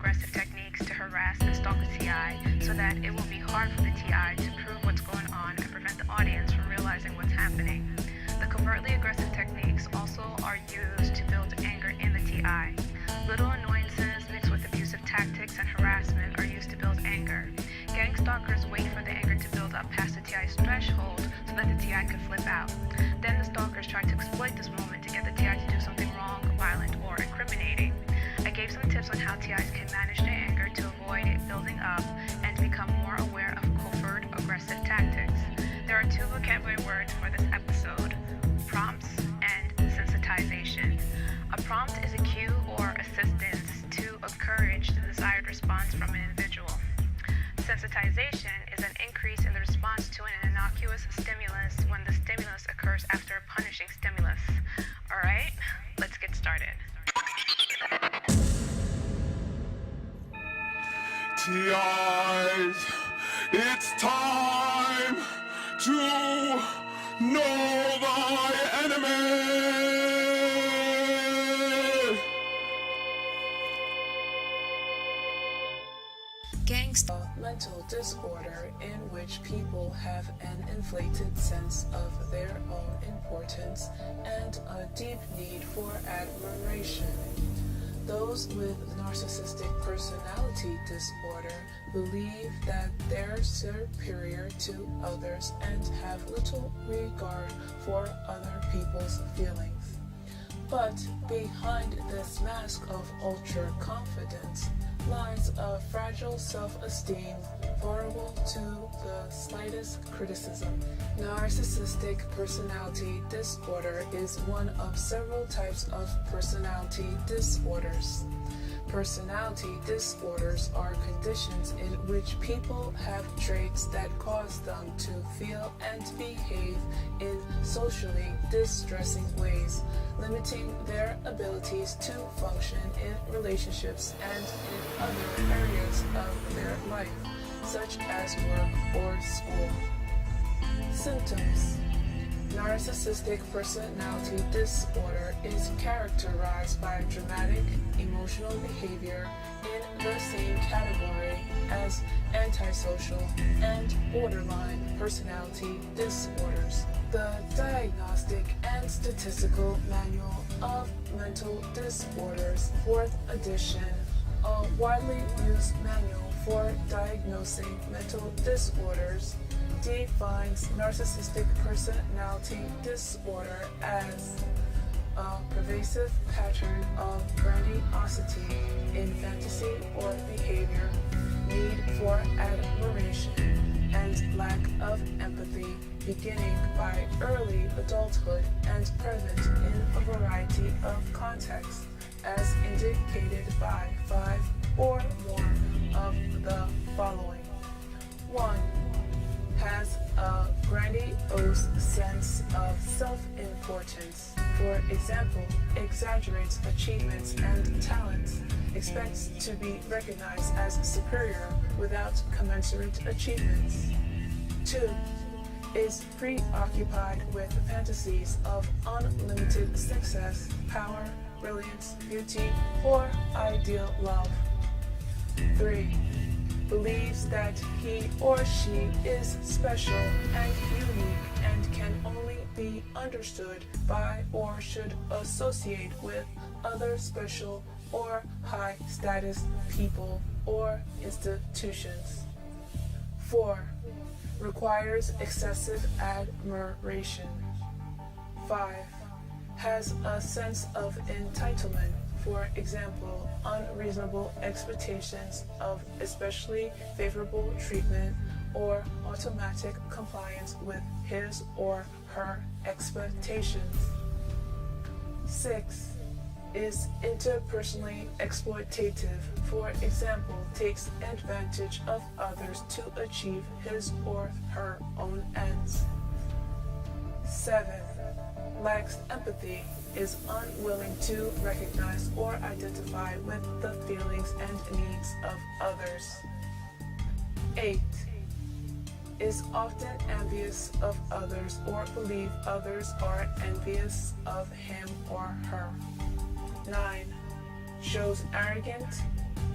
aggressive techniques to harass and stalk a TI so that it will be hard for the TI to prove what's going on and prevent the audience from realizing what's happening. The covertly aggressive techniques also are used to build anger in the TI. Little annoyances mixed with abusive tactics and harassment are used to build anger. Gang stalkers wait for the anger to build up past the TI's threshold so that the TI can flip out. Then the stalkers try to exploit this moment to get the TI to do something wrong, violent, or incriminating. I gave some tips on how TIs can manage their anger to avoid it building up and to become more aware of covert aggressive tactics. There are two vocabulary words for this episode: prompts and sensitization. A prompt is a cue or assistance to encourage the desired response from an individual. Sensitization is an increase in the response to an innocuous stimulus when the stimulus occurs after a punishing stimulus. Alright, let's get started. TIs, it's time to know thy enemy. A mental disorder in which people have an inflated sense of their own importance and a deep need for admiration. Those with narcissistic personality disorder believe that they're superior to others and have little regard for other people's feelings. But behind this mask of ultra-confidence lies a fragile self-esteem vulnerable to the slightest criticism. Narcissistic personality disorder is one of several types of personality disorders. Personality disorders are conditions in which people have traits that cause them to feel and behave in socially distressing ways, limiting their abilities to function in relationships and in other areas of their life, such as work or school. Symptoms. Narcissistic personality disorder is characterized by dramatic emotional behavior in the same category as antisocial and borderline personality disorders. The Diagnostic and Statistical Manual of Mental Disorders, 4th edition, a widely used manual for diagnosing mental disorders, defines narcissistic personality disorder as a pervasive pattern of grandiosity in fantasy or behavior, need for admiration, and lack of empathy, beginning by early adulthood and present in a variety of contexts, as indicated by 5 or more of the following. 1. Has a grandiose sense of self-importance. For example, exaggerates achievements and talents, expects to be recognized as superior without commensurate achievements. 2. Is preoccupied with fantasies of unlimited success, power, brilliance, beauty, or ideal love. 3. Believes that he or she is special and unique and can only be understood by or should associate with other special or high status people or institutions. 4. Requires excessive admiration. 5. Has a sense of entitlement. For example, unreasonable expectations of especially favorable treatment or automatic compliance with his or her expectations. 6. Is interpersonally exploitative. For example, takes advantage of others to achieve his or her own ends. 7. Lacks empathy, is unwilling to recognize or identify with the feelings and needs of others. 8. Is often envious of others or believe others are envious of him or her. 9. Shows arrogant,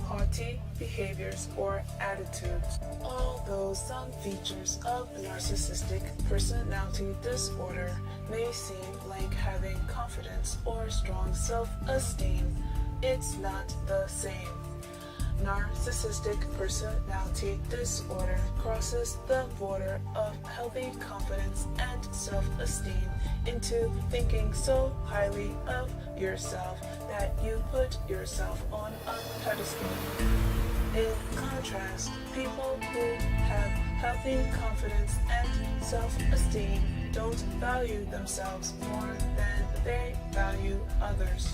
haughty behaviors or attitudes. Although some features of narcissistic personality disorder may seem like having confidence or strong self-esteem, it's not the same. Narcissistic personality disorder crosses the border of healthy confidence and self-esteem into thinking so highly of yourself that you put yourself on a pedestal. In contrast, people who have healthy confidence and self-esteem don't value themselves more than they value others.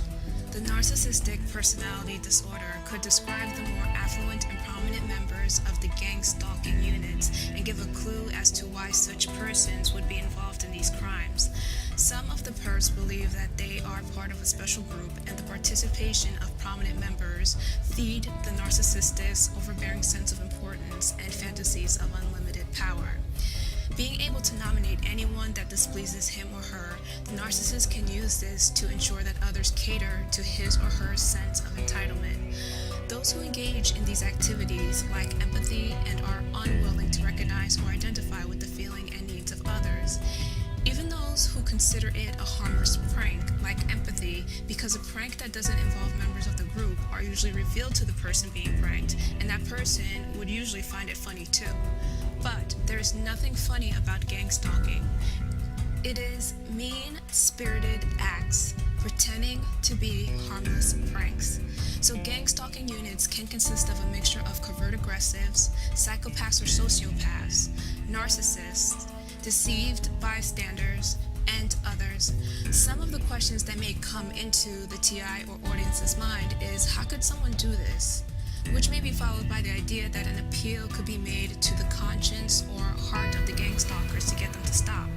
The narcissistic personality disorder could describe the more affluent and prominent members of the gang-stalking units and give a clue as to why such persons would be involved in these crimes. Some of the perps believe that they are part of a special group, and the participation of prominent members feed the narcissist's overbearing sense of importance and fantasies of unlimited power. Being able to nominate anyone that displeases him or her, the narcissist can use this to ensure that others cater to his or her sense of entitlement. Those who engage in these activities lack empathy and are unwilling to recognize or identify with the feeling and needs of others. Even those who consider it a harmless prank lack empathy, because a prank that doesn't involve members of the group are usually revealed to the person being pranked, and that person would usually find it funny too. But there is nothing funny about gang stalking. It is mean-spirited acts pretending to be harmless pranks. So gang stalking units can consist of a mixture of covert aggressives, psychopaths or sociopaths, narcissists, deceived bystanders, and others. Some of the questions that may come into the TI or audience's mind is, how could someone do this? Which may be followed by the idea that an appeal could be made to the conscience or heart of the gang stalkers to get them to stop.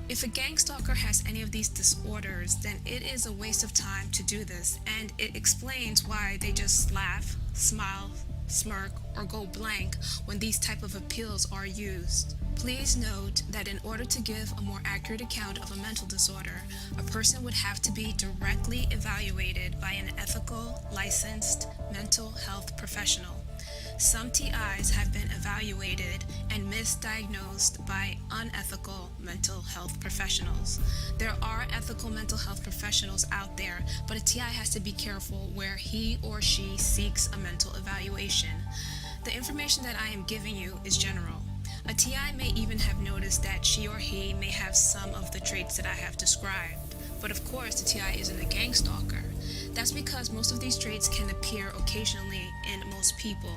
If a gang stalker has any of these disorders, then it is a waste of time to do this, and it explains why they just laugh, smile, smirk, or go blank when these type of appeals are used. Please note that in order to give a more accurate account of a mental disorder, a person would have to be directly evaluated by an ethical, licensed mental health professional. Some TIs have been evaluated and misdiagnosed by unethical mental health professionals. There are ethical mental health professionals out there, but a TI has to be careful where he or she seeks a mental evaluation. The information that I am giving you is general. A TI may even have noticed that she or he may have some of the traits that I have described. But of course, the TI isn't a gang stalker. That's because most of these traits can appear occasionally in most people.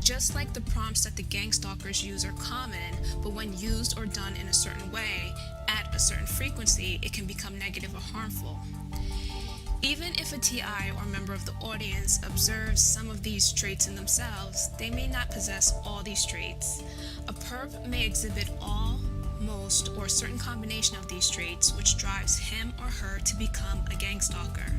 Just like the prompts that the gang stalkers use are common, but when used or done in a certain way, at a certain frequency, it can become negative or harmful. Even if a TI or member of the audience observes some of these traits in themselves, they may not possess all these traits. A perp may exhibit all, most, or a certain combination of these traits, which drives him or her to become a gang stalker.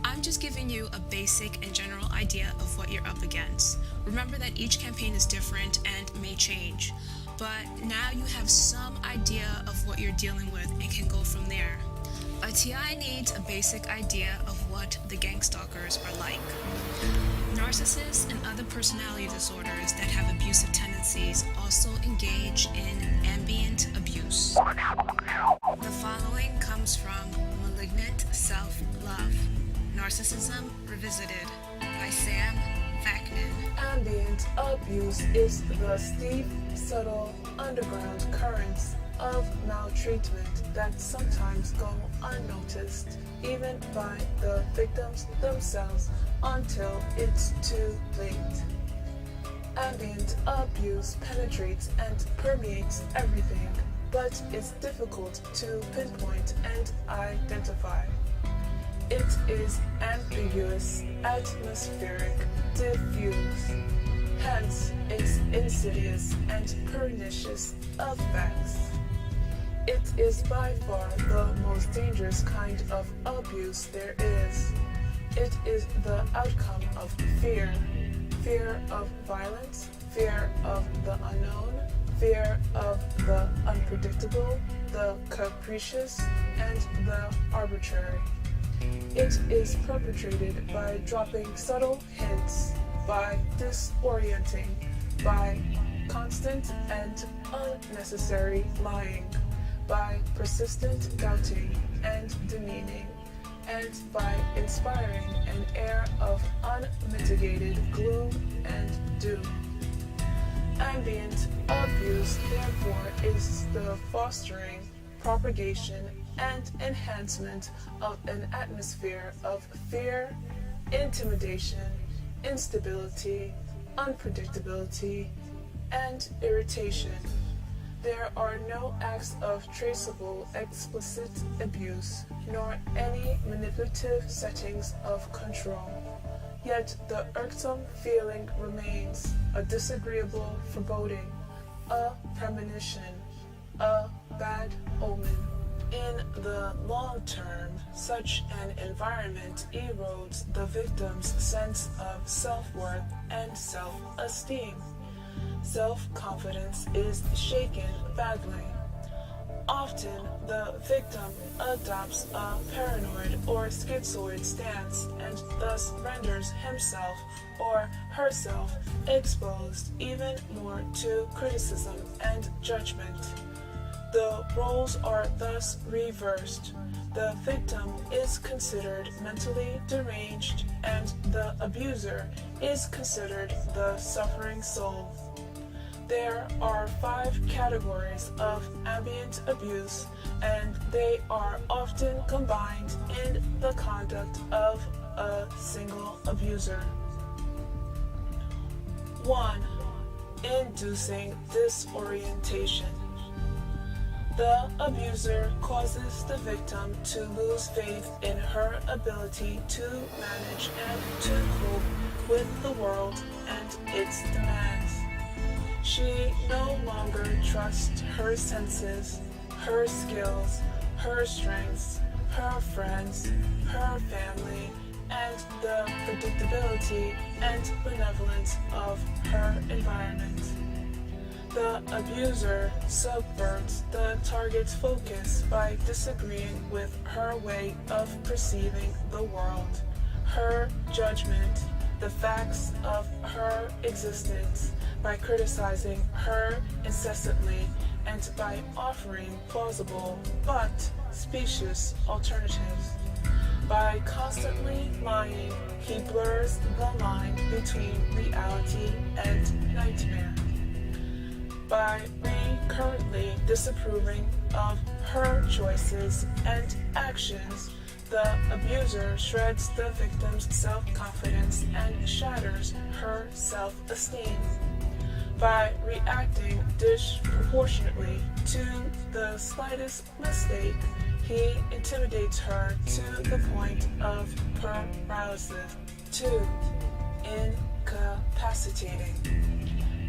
I'm just giving you a basic and general idea of what you're up against. Remember that each campaign is different and may change, but now you have some idea of what you're dealing with and can go from there. A TI needs a basic idea of what the gang stalkers are like. Narcissists and other personality disorders that have abusive tendencies also engage in ambient abuse. The following comes from Malignant Self-Love, Narcissism Revisited by Sam Vaknin. Ambient abuse is the steep, subtle, underground currents of maltreatment that sometimes go unnoticed, even by the victims themselves, until it's too late. Ambient abuse penetrates and permeates everything, but it's difficult to pinpoint and identify. It is ambiguous, atmospheric, diffuse, hence its insidious and pernicious effects. It is by far the most dangerous kind of abuse there is. It is the outcome of fear. Fear of violence, fear of the unknown, fear of the unpredictable, the capricious, and the arbitrary. It is perpetrated by dropping subtle hints by disorienting, by constant and unnecessary lying, by persistent doubting and demeaning, and by inspiring an air of unmitigated gloom and doom. Ambient abuse, therefore, is the fostering, propagation, and enhancement of an atmosphere of fear, intimidation, instability, unpredictability, and irritation. There are no acts of traceable explicit abuse, nor any manipulative settings of control. Yet the irksome feeling remains, a disagreeable foreboding, a premonition, a bad omen. In the long term, such an environment erodes the victim's sense of self-worth and self-esteem. Self-confidence is shaken badly. Often, the victim adopts a paranoid or schizoid stance and thus renders himself or herself exposed even more to criticism and judgment. The roles are thus reversed. The victim is considered mentally deranged and the abuser is considered the suffering soul. There are 5 categories of ambient abuse, and they are often combined in the conduct of a single abuser. 1. Inducing disorientation. The abuser causes the victim to lose faith in her ability to manage and to cope with the world and its demands. She no longer trusts her senses, her skills, her strengths, her friends, her family, and the predictability and benevolence of her environment. The abuser subverts the target's focus by disagreeing with her way of perceiving the world, her judgment, the facts of her existence, by criticizing her incessantly and by offering plausible but specious alternatives. By constantly lying, he blurs the line between reality and nightmare. By recurrently disapproving of her choices and actions, the abuser shreds the victim's self-confidence and shatters her self-esteem. By reacting disproportionately to the slightest mistake, he intimidates her to the point of paralysis. 2. Incapacitating.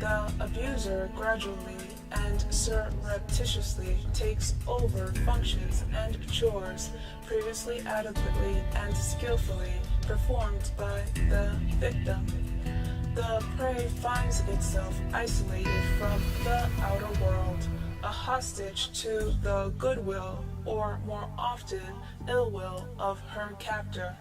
The abuser gradually and surreptitiously takes over functions and chores previously adequately and skillfully performed by the victim. The prey finds itself isolated from the outer world, a hostage to the goodwill or more often ill will of her captor.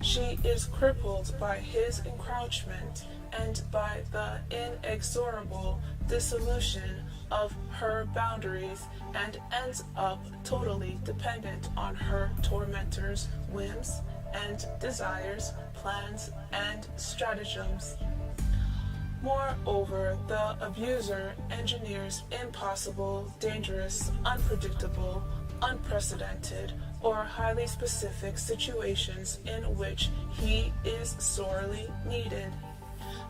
She is crippled by his encroachment and by the inexorable dissolution of her boundaries and ends up totally dependent on her tormentor's whims and desires, plans, and stratagems. Moreover, the abuser engineers impossible, dangerous, unpredictable, unprecedented, or highly specific situations in which he is sorely needed.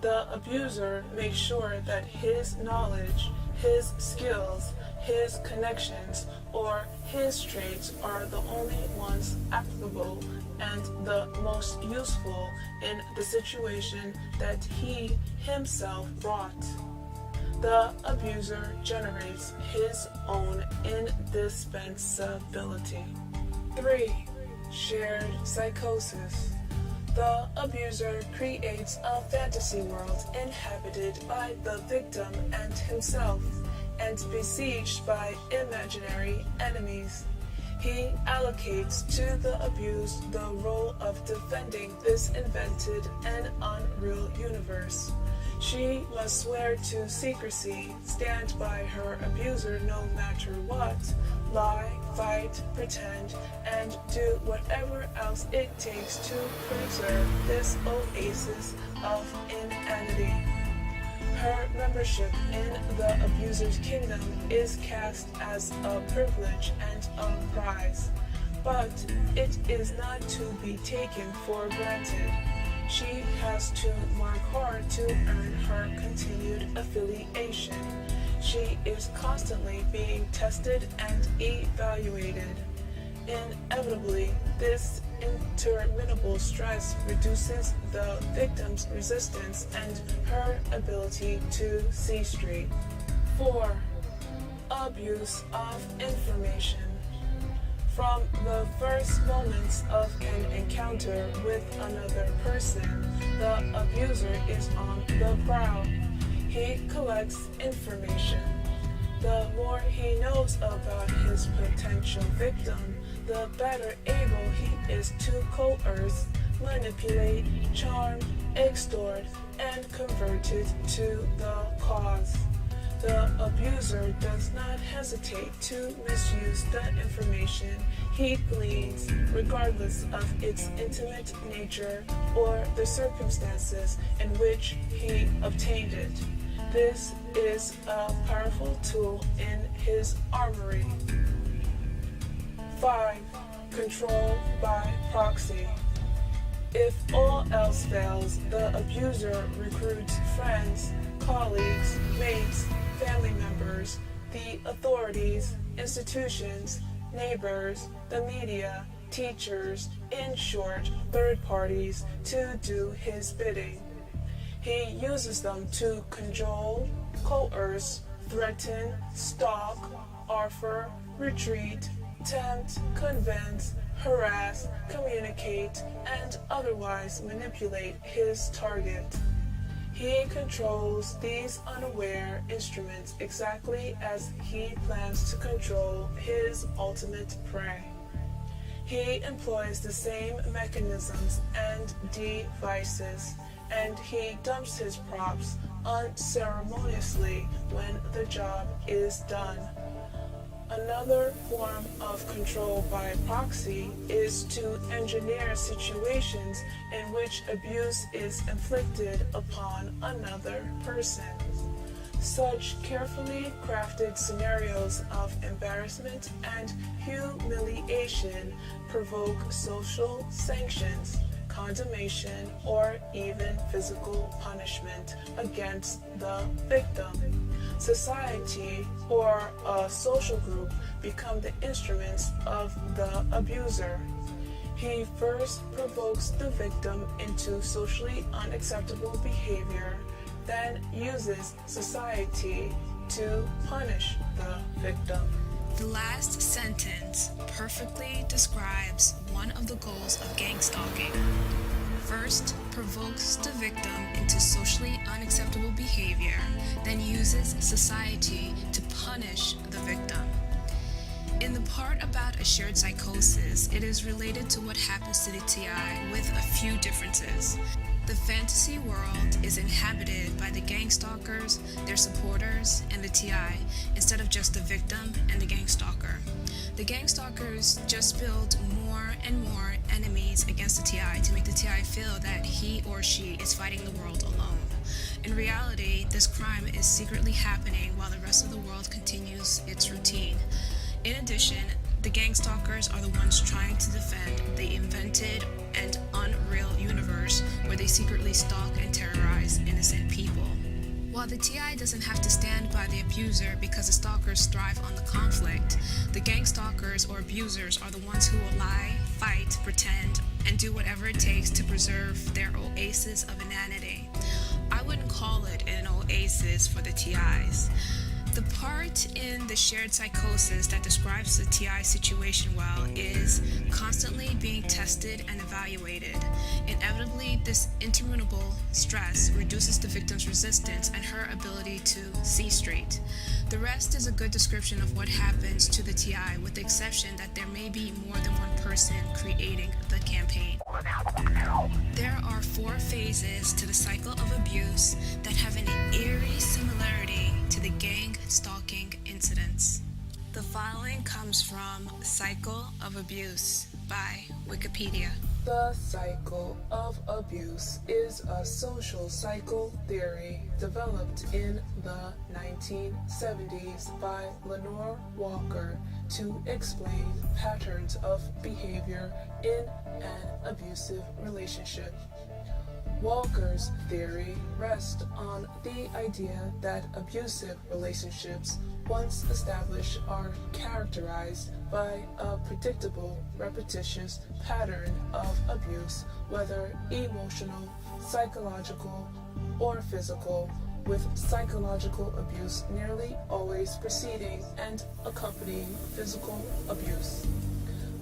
The abuser makes sure that his knowledge, his skills, his connections, or his traits are the only ones applicable and the most useful in the situation that he himself brought. The abuser generates his own indispensability. 3. Shared psychosis. The abuser creates a fantasy world inhabited by the victim and himself, and besieged by imaginary enemies. He allocates to the abused the role of defending this invented and unreal universe. She must swear to secrecy, stand by her abuser no matter what, lie, fight, pretend, and do whatever else it takes to preserve this oasis of inanity. Her membership in the abuser's kingdom is cast as a privilege and a prize, but it is not to be taken for granted. She has to work hard to earn her continued affiliation. She is constantly being tested and evaluated. Inevitably, this interminable stress reduces the victim's resistance and her ability to see straight. 4. Abuse of information. From the first moments of an encounter with another person, the abuser is on the prowl. He collects information. The more he knows about his potential victim, the better able he is to coerce, manipulate, charm, extort, and convert it to the cause. The abuser does not hesitate to misuse the information he gleans, regardless of its intimate nature or the circumstances in which he obtained it. This is a powerful tool in his armory. 5. Control by proxy. If all else fails, the abuser recruits friends, colleagues, mates, family members, the authorities, institutions, neighbors, the media, teachers, in short, third parties, to do his bidding. He uses them to cajole, coerce, threaten, stalk, offer, retreat, tempt, convince, harass, communicate, and otherwise manipulate his target. He controls these unaware instruments exactly as he plans to control his ultimate prey. He employs the same mechanisms and devices, and he dumps his props unceremoniously when the job is done. Another form of control by proxy is to engineer situations in which abuse is inflicted upon another person. Such carefully crafted scenarios of embarrassment and humiliation provoke social sanctions, condemnation, or even physical punishment against the victim. Society or a social group become the instruments of the abuser. He first provokes the victim into socially unacceptable behavior, then uses society to punish the victim. The last sentence perfectly describes one of the goals of GangStalking. First, provokes the victim into socially unacceptable behavior, then uses society to punish the victim. In the part about a shared psychosis, it is related to what happens to the TI with a few differences. The fantasy world is inhabited by the gangstalkers, their supporters, and the TI, instead of just the victim and the gangstalker. The gangstalkers just build more and more enemies against the TI to make the TI feel that he or she is fighting the world alone. In reality, this crime is secretly happening while the rest of the world continues its routine. In addition, the gangstalkers are the ones trying to defend the invented and unreal universe where they secretly stalk and terrorize innocent people. While the TI doesn't have to stand by the abuser because the stalkers thrive on the conflict, the gangstalkers or abusers are the ones who will lie, fight, pretend, and do whatever it takes to preserve their oasis of inanity. I wouldn't call it an oasis for the TIs. The part in the shared psychosis that describes the TI situation well is constantly being tested and evaluated. Inevitably, this interminable stress reduces the victim's resistance and her ability to see straight. The rest is a good description of what happens to the TI, with the exception that there may be more than one person creating the campaign. There are 4 phases to the cycle of abuse that have an eerie similarity to the gang stalking incidents. The following comes from Cycle of Abuse by Wikipedia. The cycle of abuse is a social cycle theory developed in the 1970s by Lenore Walker to explain patterns of behavior in an abusive relationship. Walker's theory rests on the idea that abusive relationships, once established, are characterized by a predictable, repetitious pattern of abuse, whether emotional, psychological, or physical, with psychological abuse nearly always preceding and accompanying physical abuse.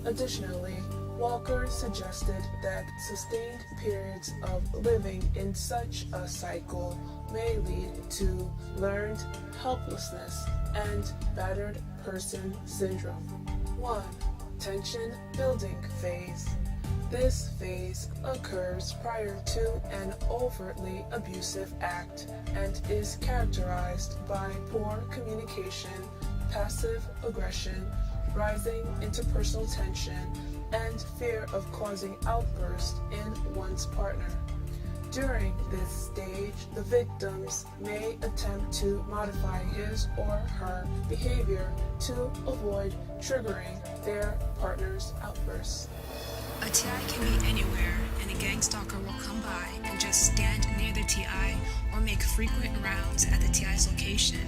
Additionally, Walker suggested that sustained periods of living in such a cycle may lead to learned helplessness and battered person syndrome. 1. Tension building phase. This phase occurs prior to an overtly abusive act and is characterized by poor communication, passive aggression, rising interpersonal tension, and fear of causing outbursts in one's partner. During this stage, the victims may attempt to modify his or her behavior to avoid triggering their partner's outbursts. A TI can be anywhere, and a gang stalker will come by and just stand near the TI or make frequent rounds at the TI's location.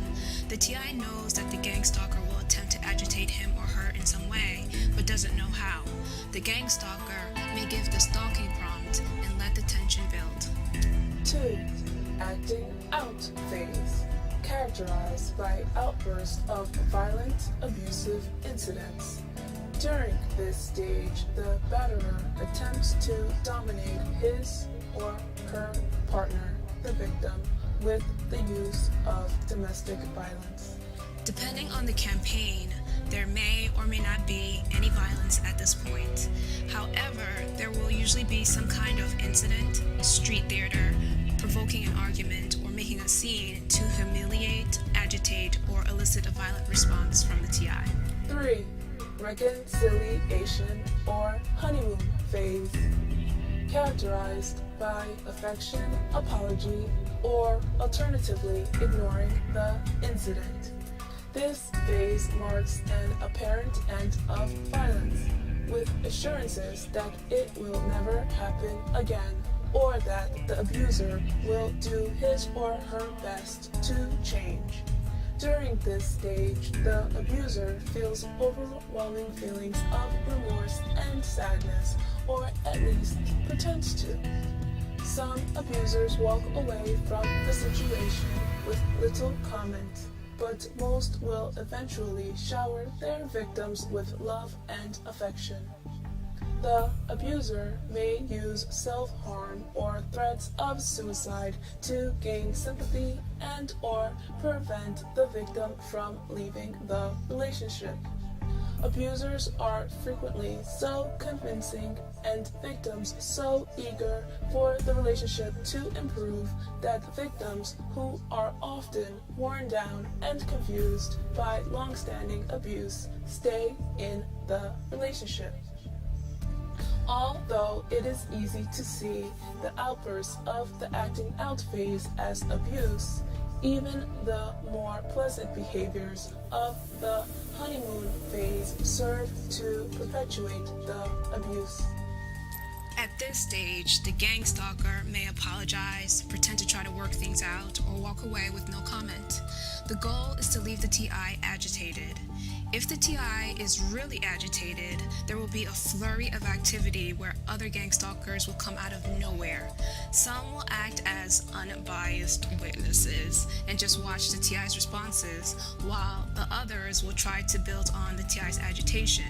The TI knows that the gang stalker will attempt to agitate him or her in some way, but doesn't know how. The gang stalker may give the stalking prompt and let the tension build. 2. Acting out phase, characterized by outbursts of violent, abusive incidents. During this stage, the batterer attempts to dominate his or her partner, the victim, with the use of domestic violence. Depending on the campaign, there may or may not be any violence at this point. However, there will usually be some kind of incident, street theater, provoking an argument, or making a scene to humiliate, agitate, or elicit a violent response from the TI. 3. Reconciliation or honeymoon phase, characterized by affection, apology, or alternatively ignoring the incident. This phase marks an apparent end of violence, with assurances that it will never happen again, or that the abuser will do his or her best to change. During this stage, the abuser feels overwhelming feelings of remorse and sadness, or at least pretends to. Some abusers walk away from the situation with little comment, but most will eventually shower their victims with love and affection. The abuser may use self-harm or threats of suicide to gain sympathy and or prevent the victim from leaving the relationship. Abusers are frequently so convincing and victims so eager for the relationship to improve that victims, who are often worn down and confused by long-standing abuse, stay in the relationship. Although it is easy to see the outbursts of the acting out phase as abuse, even the more pleasant behaviors of the honeymoon phase serve to perpetuate the abuse. At this stage, the gang stalker may apologize, pretend to try to work things out, or walk away with no comment. The goal is to leave the TI agitated. If the TI is really agitated, there will be a flurry of activity where other gang stalkers will come out of nowhere. Some will act as as unbiased witnesses and just watch the TI's responses, while the others will try to build on the TI's agitation.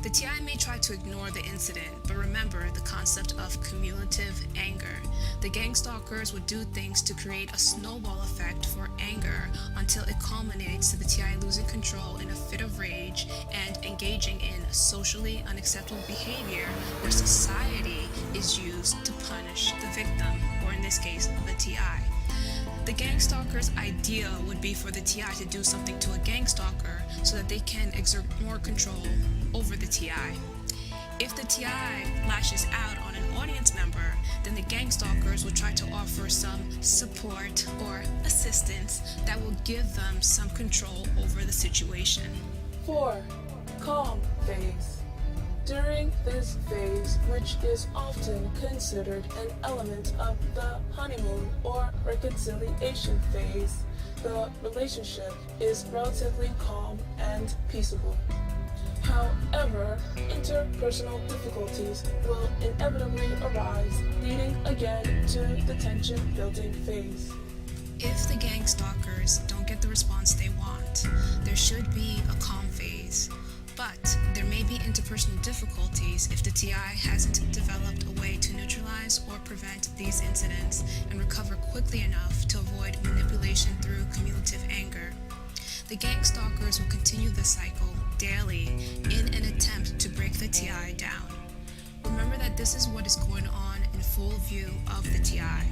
The TI may try to ignore the incident, but remember the concept of cumulative anger. The gang stalkers would do things to create a snowball effect for anger until it culminates to the TI losing control in a fit of rage and engaging in socially unacceptable behavior where society is used to punish the victim, or in this case, the TI. The gang stalker's idea would be for the TI to do something to a gang stalker so that they can exert more control over the TI. If the TI lashes out on an audience member, then the gang stalkers will try to offer some support or assistance that will give them some control over the situation. 4. Calm phase. During this phase, which is often considered an element of the honeymoon or reconciliation phase, the relationship is relatively calm and peaceable. However, interpersonal difficulties will inevitably arise, leading again to the tension-building phase. If the gang stalkers don't get the response they want, there should be a calm phase. But there may be interpersonal difficulties if the TI hasn't developed a way to neutralize or prevent these incidents and recover quickly enough to avoid manipulation through cumulative anger. The gang stalkers will continue the cycle daily in an attempt to break the TI down. Remember that this is what is going on in full view of the TI.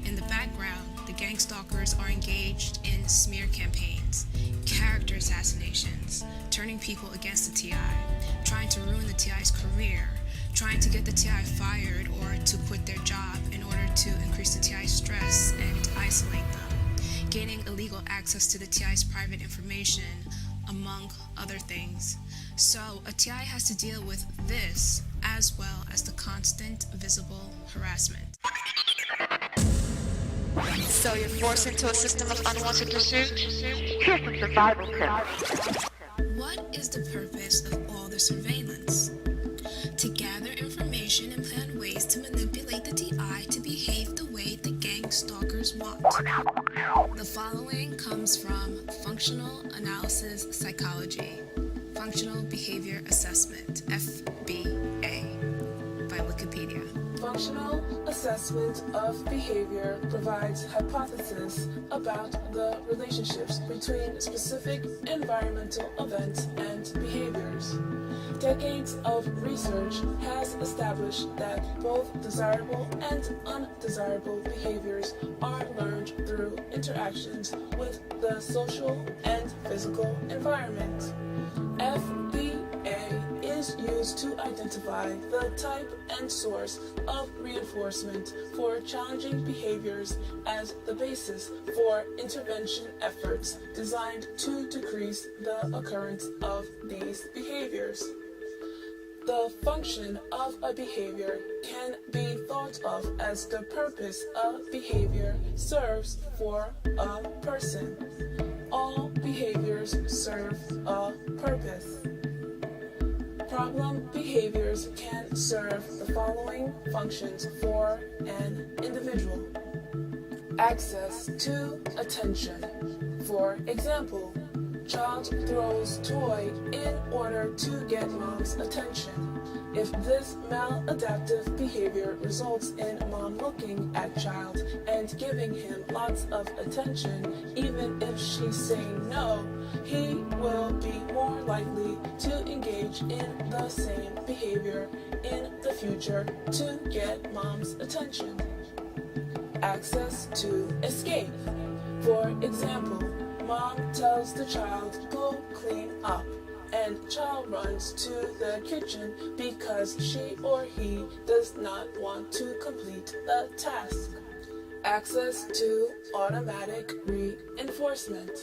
In the background, the gang stalkers are engaged in smear campaigns, character assassinations, turning people against the TI, trying to ruin the TI's career, trying to get the TI fired or to quit their job in order to increase the TI's stress and isolate them, gaining illegal access to the TI's private information, among other things. So a TI has to deal with this as well as the constant visible harassment. So you're forced into a system of unwanted pursuit? Here's some survival tips. What is the purpose of all the surveillance? To gather information and plan ways to manipulate the TI to behave the way the gang stalkers want. The following comes from Functional Analysis Psychology, Functional Behavior Assessment, FBA, by Wikipedia. Functional assessment of behavior provides hypotheses about the relationships between specific environmental events and behaviors. Decades of research has established that both desirable and undesirable behaviors are learned through interactions with the social and physical environment. FBA is used to identify the type and source of reinforcement for challenging behaviors as the basis for intervention efforts designed to decrease the occurrence of these behaviors. The function of a behavior can be thought of as the purpose a behavior serves for a person. All behaviors serve a purpose. Problem behaviors can serve the following functions for an individual. Access to attention. For example, child throws toy in order to get mom's attention. If this maladaptive behavior results in mom looking at child and giving him lots of attention, even if she's saying no, he will be more likely to engage in the same behavior in the future to get mom's attention. Access to escape. For example, mom tells the child, "Go clean up," and child runs to the kitchen because she or he does not want to complete the task. Access to automatic reinforcement.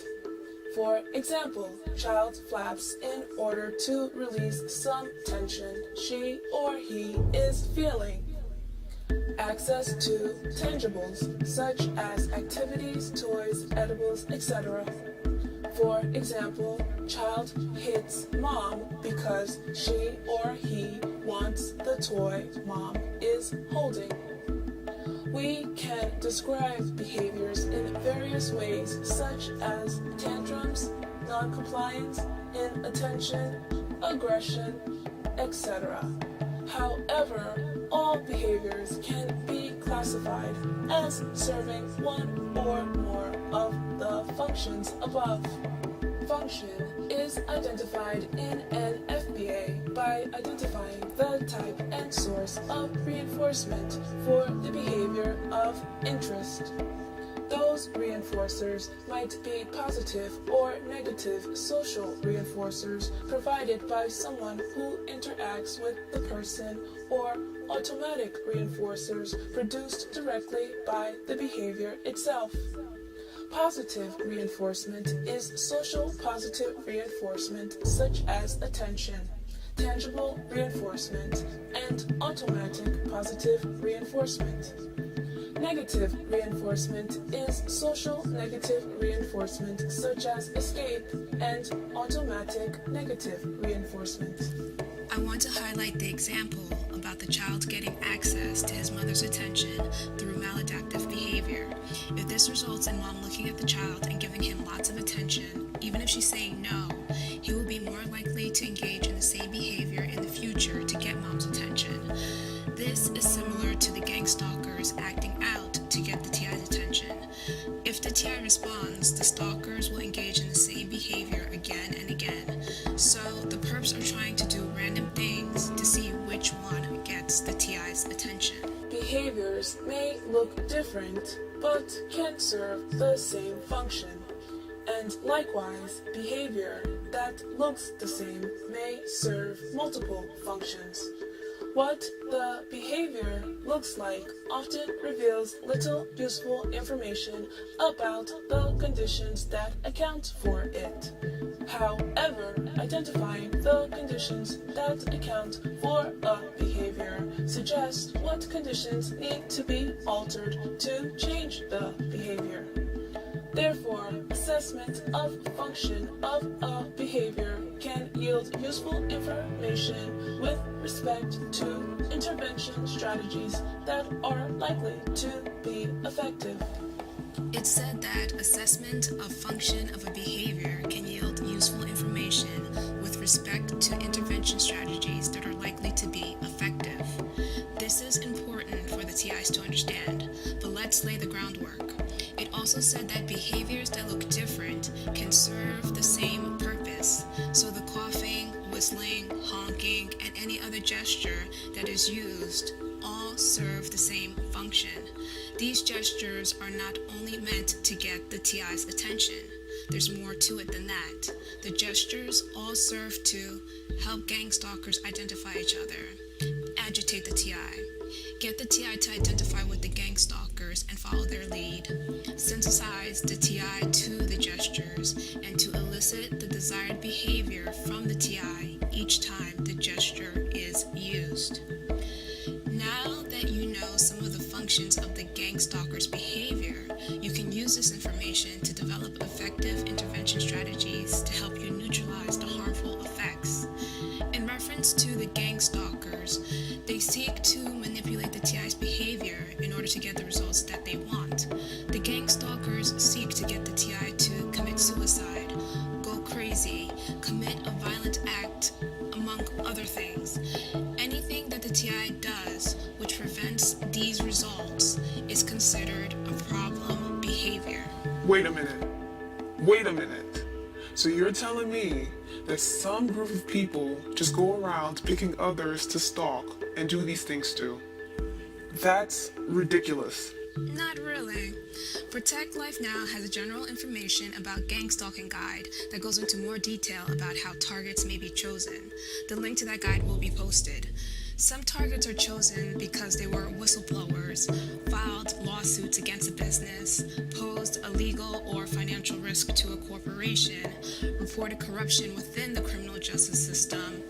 For example, child flaps in order to release some tension she or he is feeling. Access to tangibles such as activities, toys, edibles, etc. For example, child hits mom because she or he wants the toy mom is holding. We can describe behaviors in various ways, such as tantrums, non-compliance, inattention, aggression, etc. However, all behaviors can be classified as serving one or more of the functions above. Function is identified in an FBA by identifying the type and source of reinforcement for the behavior of interest. Those reinforcers might be positive or negative social reinforcers provided by someone who interacts with the person, or automatic reinforcers produced directly by the behavior itself. Positive reinforcement is social positive reinforcement such as attention, tangible reinforcement, and automatic positive reinforcement. Negative reinforcement is social negative reinforcement such as escape and automatic negative reinforcement. I want to highlight the example about the child getting access to his mother's attention through maladaptive behavior. If this results in mom looking at the child and giving him lots of attention, even if she's saying no, he will be more likely to engage in the same behavior in the future to get mom's attention. This is similar to the gang stalkers acting out to get the TI's attention. If the TI responds, the stalkers will engage in the same behavior again and again. So the perps are trying to do random things to see which one gets the TI's attention. Behaviors may look different, but can serve the same function. And likewise, behavior that looks the same may serve multiple functions. What the behavior looks like often reveals little useful information about the conditions that account for it. However, identifying the conditions that account for a behavior suggests what conditions need to be altered to change the behavior. Therefore, assessment of function of a behavior can yield useful information with respect to intervention strategies that are likely to be effective. It's said that assessment of function of a behavior can yield useful information with respect to intervention strategies that are likely to be effective. This is important for the TIs to understand, but let's lay the groundwork. It also said that behaviors that look different can serve the same purpose. So the coughing, whistling, honking, and any other gesture that is used all serve the same function. These gestures are not only meant to get the TI's attention. There's more to it than that. The gestures all serve to help gang stalkers identify each other, agitate the TI, get the TI to identify with the gang stalkers and follow their lead, sensitize the TI to the gestures, and to elicit the desired behavior from the TI each time the gesture is used. Now that you know some of the functions of the gang stalker's behavior, you can use this information to develop effective intervention strategies to help you neutralize the harmful effects. In reference to the gang stalkers, they seek to manipulate the TI's behavior in order to get the results that they want. The gang stalkers seek to get the TI to commit suicide, go crazy, commit a violent act, among other things. Anything that the TI does which prevents these results is considered a problem behavior. Wait a minute. So you're telling me that some group of people just go around picking others to stalk and do these things to? That's ridiculous. Not really. Protect Life Now has a general information about gang stalking guide that goes into more detail about how targets may be chosen. The link to that guide will be posted. Some targets are chosen because they were whistleblowers, filed lawsuits against a business, posed a legal or financial risk to a corporation, reported corruption within the criminal justice system,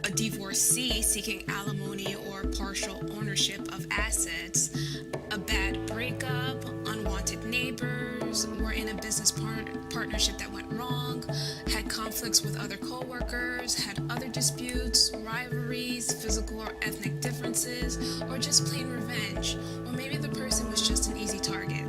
a divorcee seeking alimony or partial ownership of assets, a bad breakup, unwanted neighbors, were in a business business partnership that went wrong, had conflicts with other co-workers, had other disputes, rivalries, physical or ethnic differences, or just plain revenge, or maybe the person was just an easy target.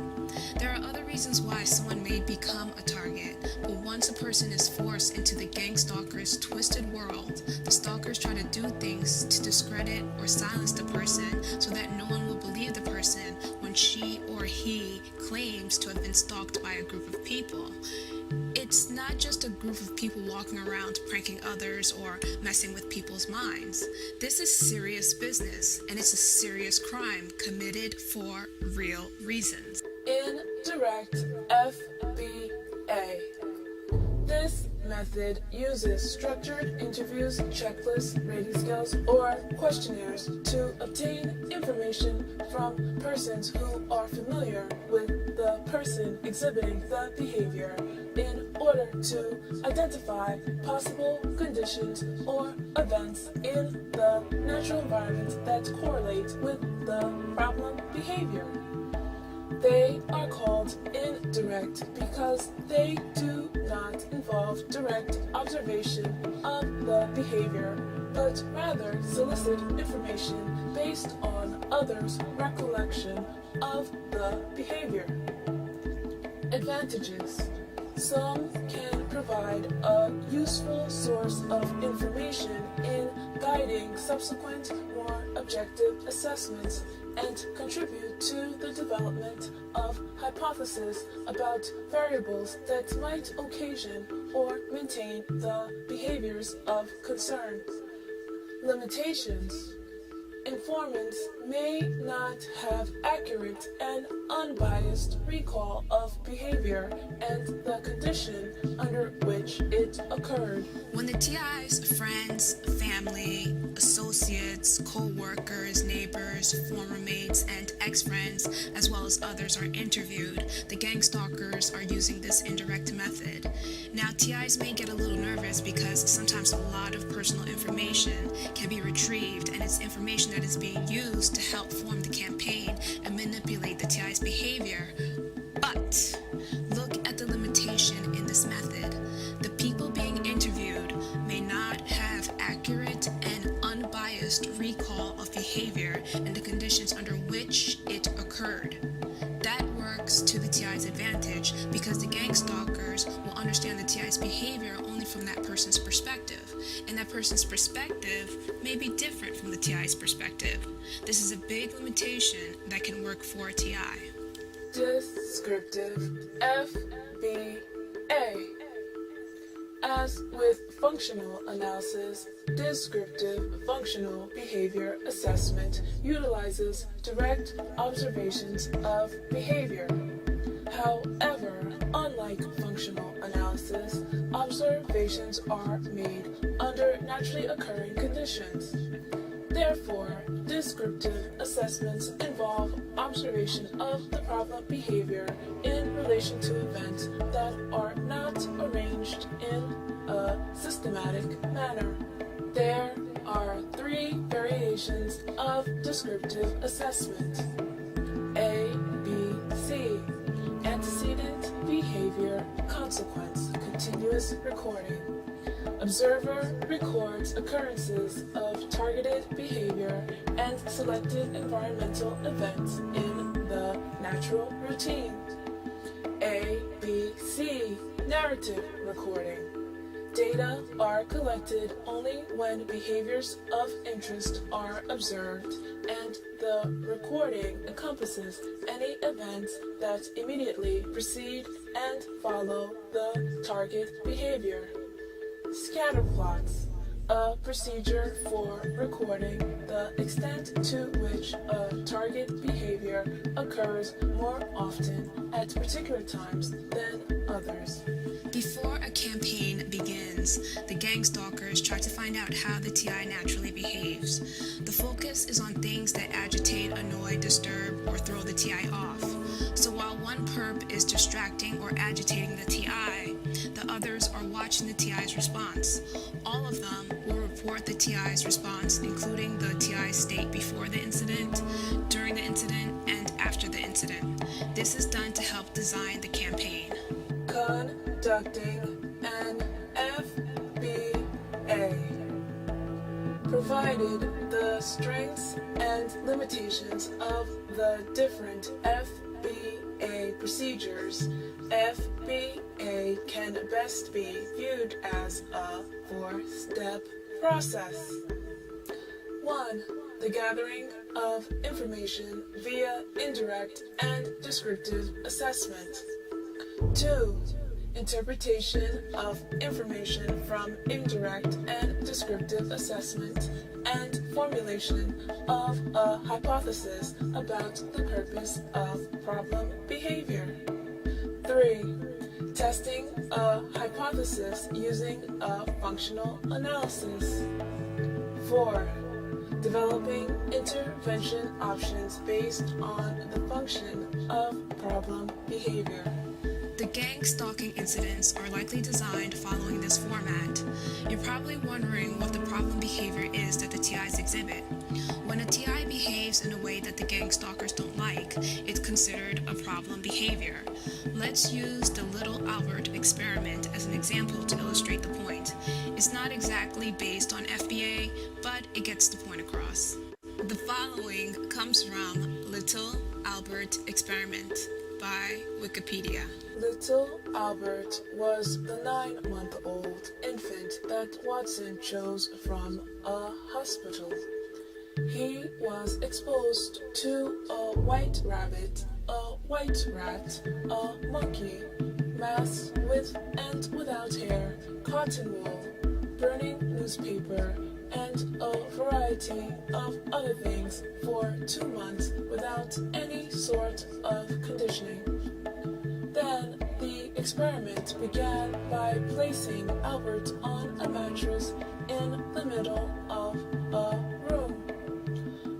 There are other reasons why someone may become a target, but once a person is forced into the gang stalker's twisted world, the stalkers try to do things to discredit or silence the person so that no one will believe the person when she or he claims to have been stalked by a group of people. It's not just a group of people walking around pranking others or messing with people's minds. This is serious business, and it's a serious crime committed for real reasons. Indirect FBA. This method uses structured interviews, checklists, rating scales, or questionnaires to obtain information from persons who are familiar with the person exhibiting the behavior in order to identify possible conditions or events in the natural environment that correlate with the problem behavior. They are called indirect because they do not involve direct observation of the behavior, but rather solicit information based on others' recollection of the behavior. Advantages. Some can provide a useful source of information in guiding subsequent, more objective assessments and contribute to the development of hypotheses about variables that might occasion or maintain the behaviors of concern. Limitations. Informants may not have accurate and unbiased recall of behavior and the condition under which it occurred. When the TI's friends, family, associates, co-workers, neighbors, former mates, and ex-friends, as well as others are interviewed, the gang stalkers are using this indirect method. Now, TIs may get a little nervous because sometimes a lot of personal information can be retrieved, and it's information that is being used to help form the campaign and manipulate the TI's behavior. But look at the limitation in this method. The people being interviewed may not have accurate and unbiased recall of behavior and the conditions under which it occurred. That works to the TI's advantage because the gang stalkers will understand the TI's behavior only from that person's perspective, and that person's perspective may be different from the TI's perspective. This is a big limitation that can work for a TI. Descriptive FBA. As with functional analysis, descriptive functional behavior assessment utilizes direct observations of behavior. However, unlike functional analysis, observations are made under naturally occurring conditions. Therefore, descriptive assessments involve observation of the problem behavior in relation to events that are not arranged in a systematic manner. There are three variations of descriptive assessment. A, B, C. Antecedent behavior consequence continuous recording. Observer records occurrences of targeted behavior and selected environmental events in the natural routine. A, B, C. Narrative recording. Data are collected only when behaviors of interest are observed, and the recording encompasses any events that immediately precede and follow the target behavior. Scatter plots, a procedure for recording the extent to which a target behavior occurs more often at particular times than others. Before a campaign begins, the gang stalkers try to find out how the TI naturally behaves. The focus is on things that agitate, annoy, disturb, or throw the TI off. So while one perp is distracting or agitating the TI, the others are watching the TI's response. All of them will report report the TI's response, including the TI's state before the incident, during the incident, and after the incident. This is done to help design the campaign. Conducting an FBA. Provided the strengths and limitations of the different FBA procedures, FBA can best be viewed as a 4-step process. 1. The gathering of information via indirect and descriptive assessment. 2. Interpretation of information from indirect and descriptive assessment and formulation of a hypothesis about the purpose of problem behavior. 3. Testing a hypothesis using a functional analysis. 4. Developing intervention options based on the function of problem behavior. The gang stalking incidents are likely designed following this format. You're probably wondering what the problem behavior is that the TIs exhibit. When a TI behaves in a way that the gang stalkers don't like, it's considered a problem behavior. Let's use the Little Albert experiment as an example to illustrate the point. It's not exactly based on FBA, but it gets the point across. The following comes from Little Albert Experiment by Wikipedia. Little Albert was the 9-month-old infant that Watson chose from a hospital. He was exposed to a white rabbit, a white rat, a monkey, masked with and without hair, cotton wool, burning newspaper, and a variety of other things for 2 months without any sort of conditioning. Then the experiment began by placing Albert on a mattress in the middle of a room.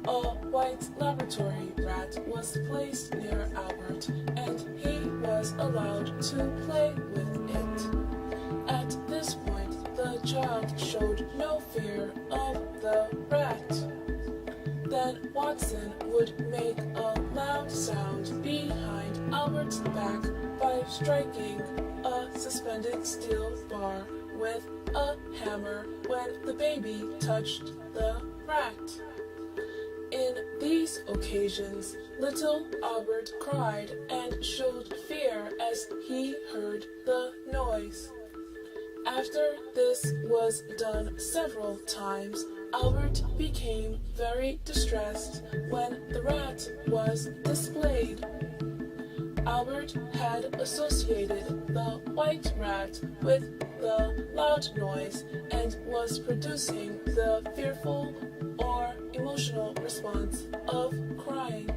A white laboratory rat was placed near Albert, and he was allowed to play with it. At this point, the child showed no fear of the rat. Then Watson would make a loud sound behind Albert's back by striking a suspended steel bar with a hammer when the baby touched the rat. In these occasions, little Albert cried and showed fear as he heard the noise. After this was done several times, Albert became very distressed when the rat was displayed. Albert had associated the white rat with the loud noise and was producing the fearful or emotional response of crying.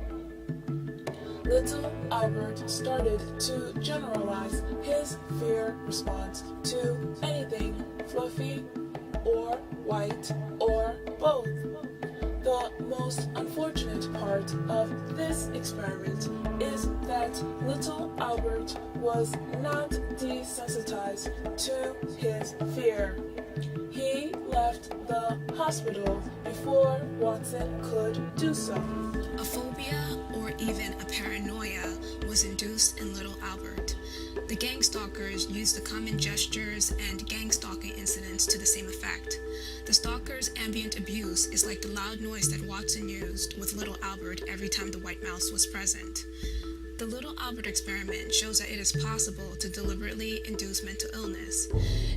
Little Albert started to generalize his fear response to anything fluffy or white or both. The most unfortunate part of this experiment is that little Albert was not desensitized to his fear. He left the hospital before Watson could do so. A phobia or even a paranoia was induced in little Albert. The gang stalkers used the common gestures and gang stalking incidents to the same effect. The stalker's ambient abuse is like the loud noise that Watson used with little Albert every time the white mouse was present. The Little Albert experiment shows that it is possible to deliberately induce mental illness.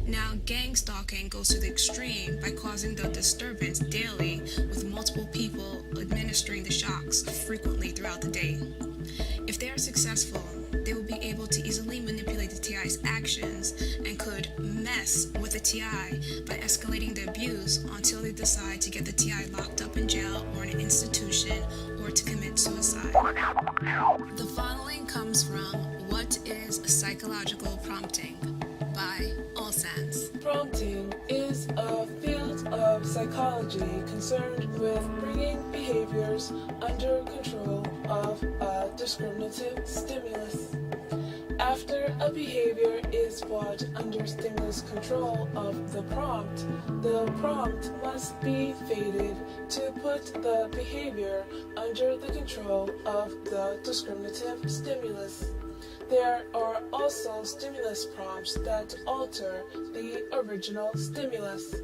Now, gang stalking goes to the extreme by causing the disturbance daily with multiple people administering the shocks frequently throughout the day. If they are successful, they will be able to easily manipulate the TI's actions and could mess with the TI by escalating the abuse until they decide to get the TI locked up in jail or in an institution or to commit suicide. The following comes from What is Psychological Prompting by Allsense. Prompting is a field of psychology concerned with bringing behaviors under control of a discriminative stimulus. After a behavior is brought under stimulus control of the prompt must be faded to put the behavior under the control of the discriminative stimulus. There are also stimulus prompts that alter the original stimulus.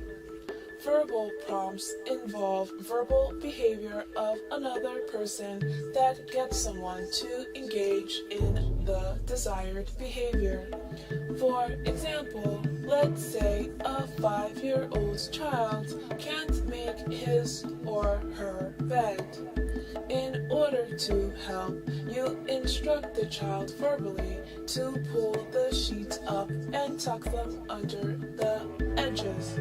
Verbal prompts involve verbal behavior of another person that gets someone to engage in the desired behavior. For example, let's say a 5-year-old child can't make his or her bed. In order to help, you instruct the child verbally to pull the sheets up and tuck them under the edges.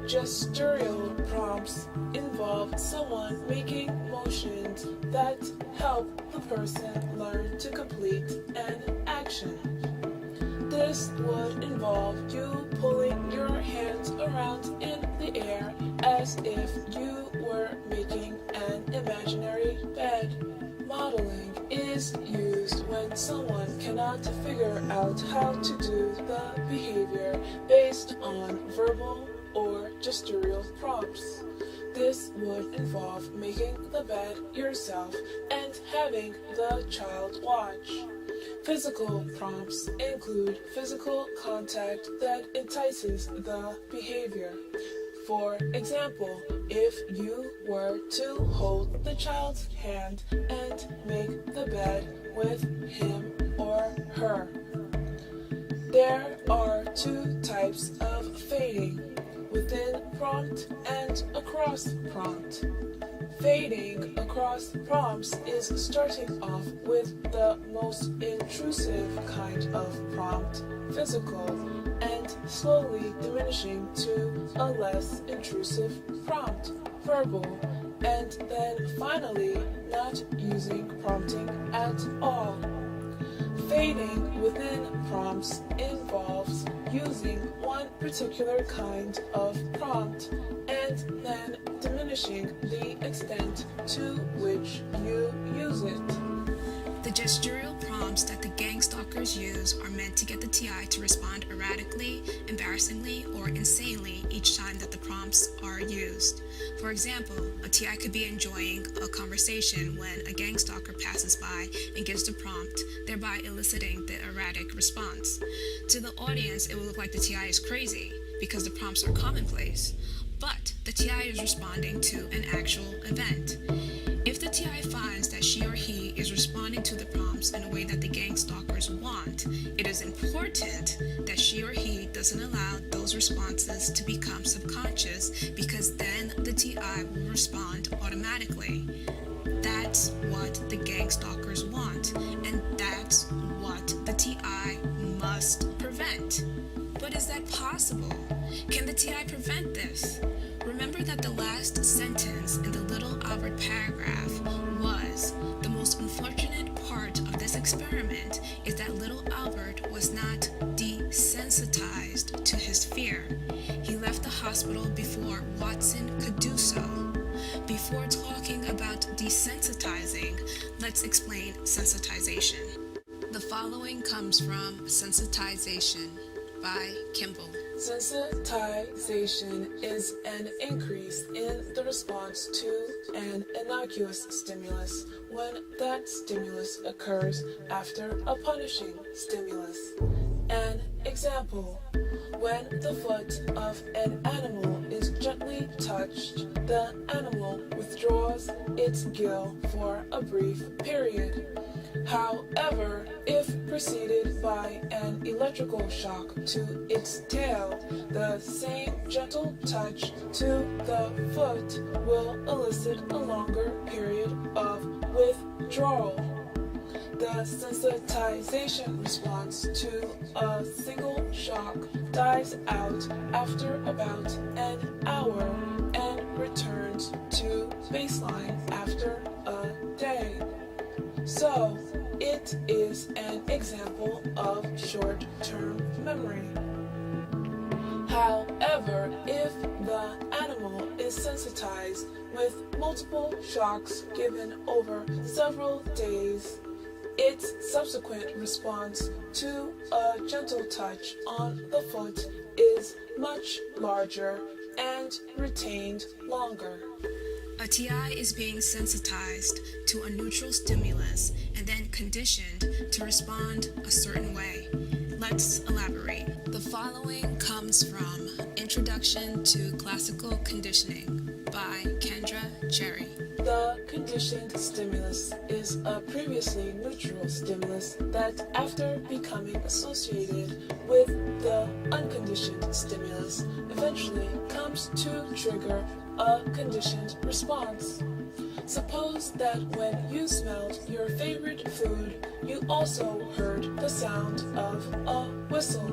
Gestural prompts involve someone making motions that help the person learn to complete an action. This would involve you pulling your hands around in the air as if you were making an imaginary bed. Modeling is used when someone cannot figure out how to do the behavior based on verbal or gestural prompts. This would involve making the bed yourself and having the child watch. Physical prompts include physical contact that entices the behavior. For example, if you were to hold the child's hand and make the bed with him or her. There are 2 types of fading, within prompt and across prompt. Fading across prompts is starting off with the most intrusive kind of prompt, physical, and slowly diminishing to a less intrusive prompt, verbal, and then finally not using prompting at all. Fading within prompts involves using one particular kind of prompt and then diminishing the extent to which you use it. The gestural prompts that the gang stalkers use are meant to get the TI to respond erratically, embarrassingly, or insanely each time that the prompts are used. For example, a TI could be enjoying a conversation when a gang stalker passes by and gives the prompt, thereby eliciting the erratic response. To the audience, it will look like the TI is crazy because the prompts are commonplace, but the TI is responding to an actual event. If the TI finds that she or he is responding to the prompts in a way that the gang stalkers want, it is important that she or he doesn't allow those responses to become subconscious, because then the TI will respond automatically. That's what the gang stalkers want, and that's what the TI must prevent. But is that possible? Can the TI prevent this? Remember that the last sentence in the Little Albert paragraph was, the most unfortunate part of this experiment is that Little Albert was not desensitized to his fear. He left the hospital before Watson could do so. Before talking about desensitizing, let's explain sensitization. The following comes from Sensitization by Kimball. Sensitization is an increase in the response to an innocuous stimulus when that stimulus occurs after a punishing stimulus. An example: when the foot of an animal is gently touched, the animal withdraws its gill for a brief period. However, if preceded by an electrical shock to its tail, the same gentle touch to the foot will elicit a longer period of withdrawal. The sensitization response to a single shock dies out after about an hour and returns to baseline after a day. So, it is an example of short-term memory. However, if the animal is sensitized with multiple shocks given over several days, Its subsequent response to a gentle touch on the foot is much larger and retained longer. A TI is being sensitized to a neutral stimulus and then conditioned to respond a certain way. Let's elaborate. The following comes from Introduction to Classical Conditioning by Kendra Cherry. The conditioned stimulus is a previously neutral stimulus that, after becoming associated with the unconditioned stimulus, eventually comes to trigger a conditioned response. Suppose that when you smelled your favorite food, you also heard the sound of a whistle.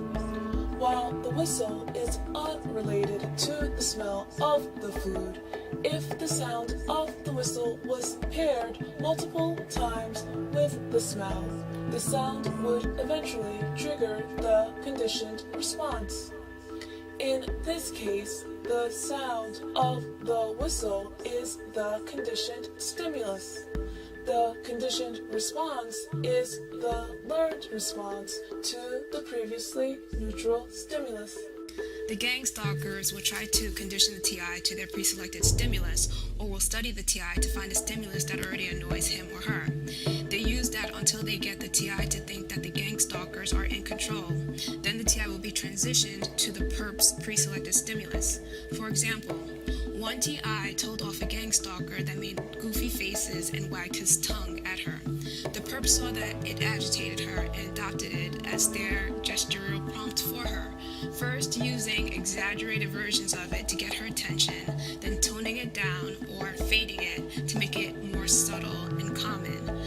While the whistle is unrelated to the smell of the food, if the sound of the whistle was paired multiple times with the smell, the sound would eventually trigger the conditioned response. In this case, the sound of the whistle is the conditioned stimulus. The conditioned response is the learned response to the previously neutral stimulus. The gang stalkers will try to condition the TI to their pre-selected stimulus, or will study the TI to find a stimulus that already annoys him or her. They use that until they get the TI to think that the gang stalkers are in control. Then the TI will be transitioned to the perp's pre-selected stimulus. For example, one TI told off a gang stalker that made goofy faces and wagged his tongue at her. The perp saw that it agitated her and adopted it as their gestural prompt for her, first using exaggerated versions of it to get her attention, then toning it down or fading it to make it more subtle and common.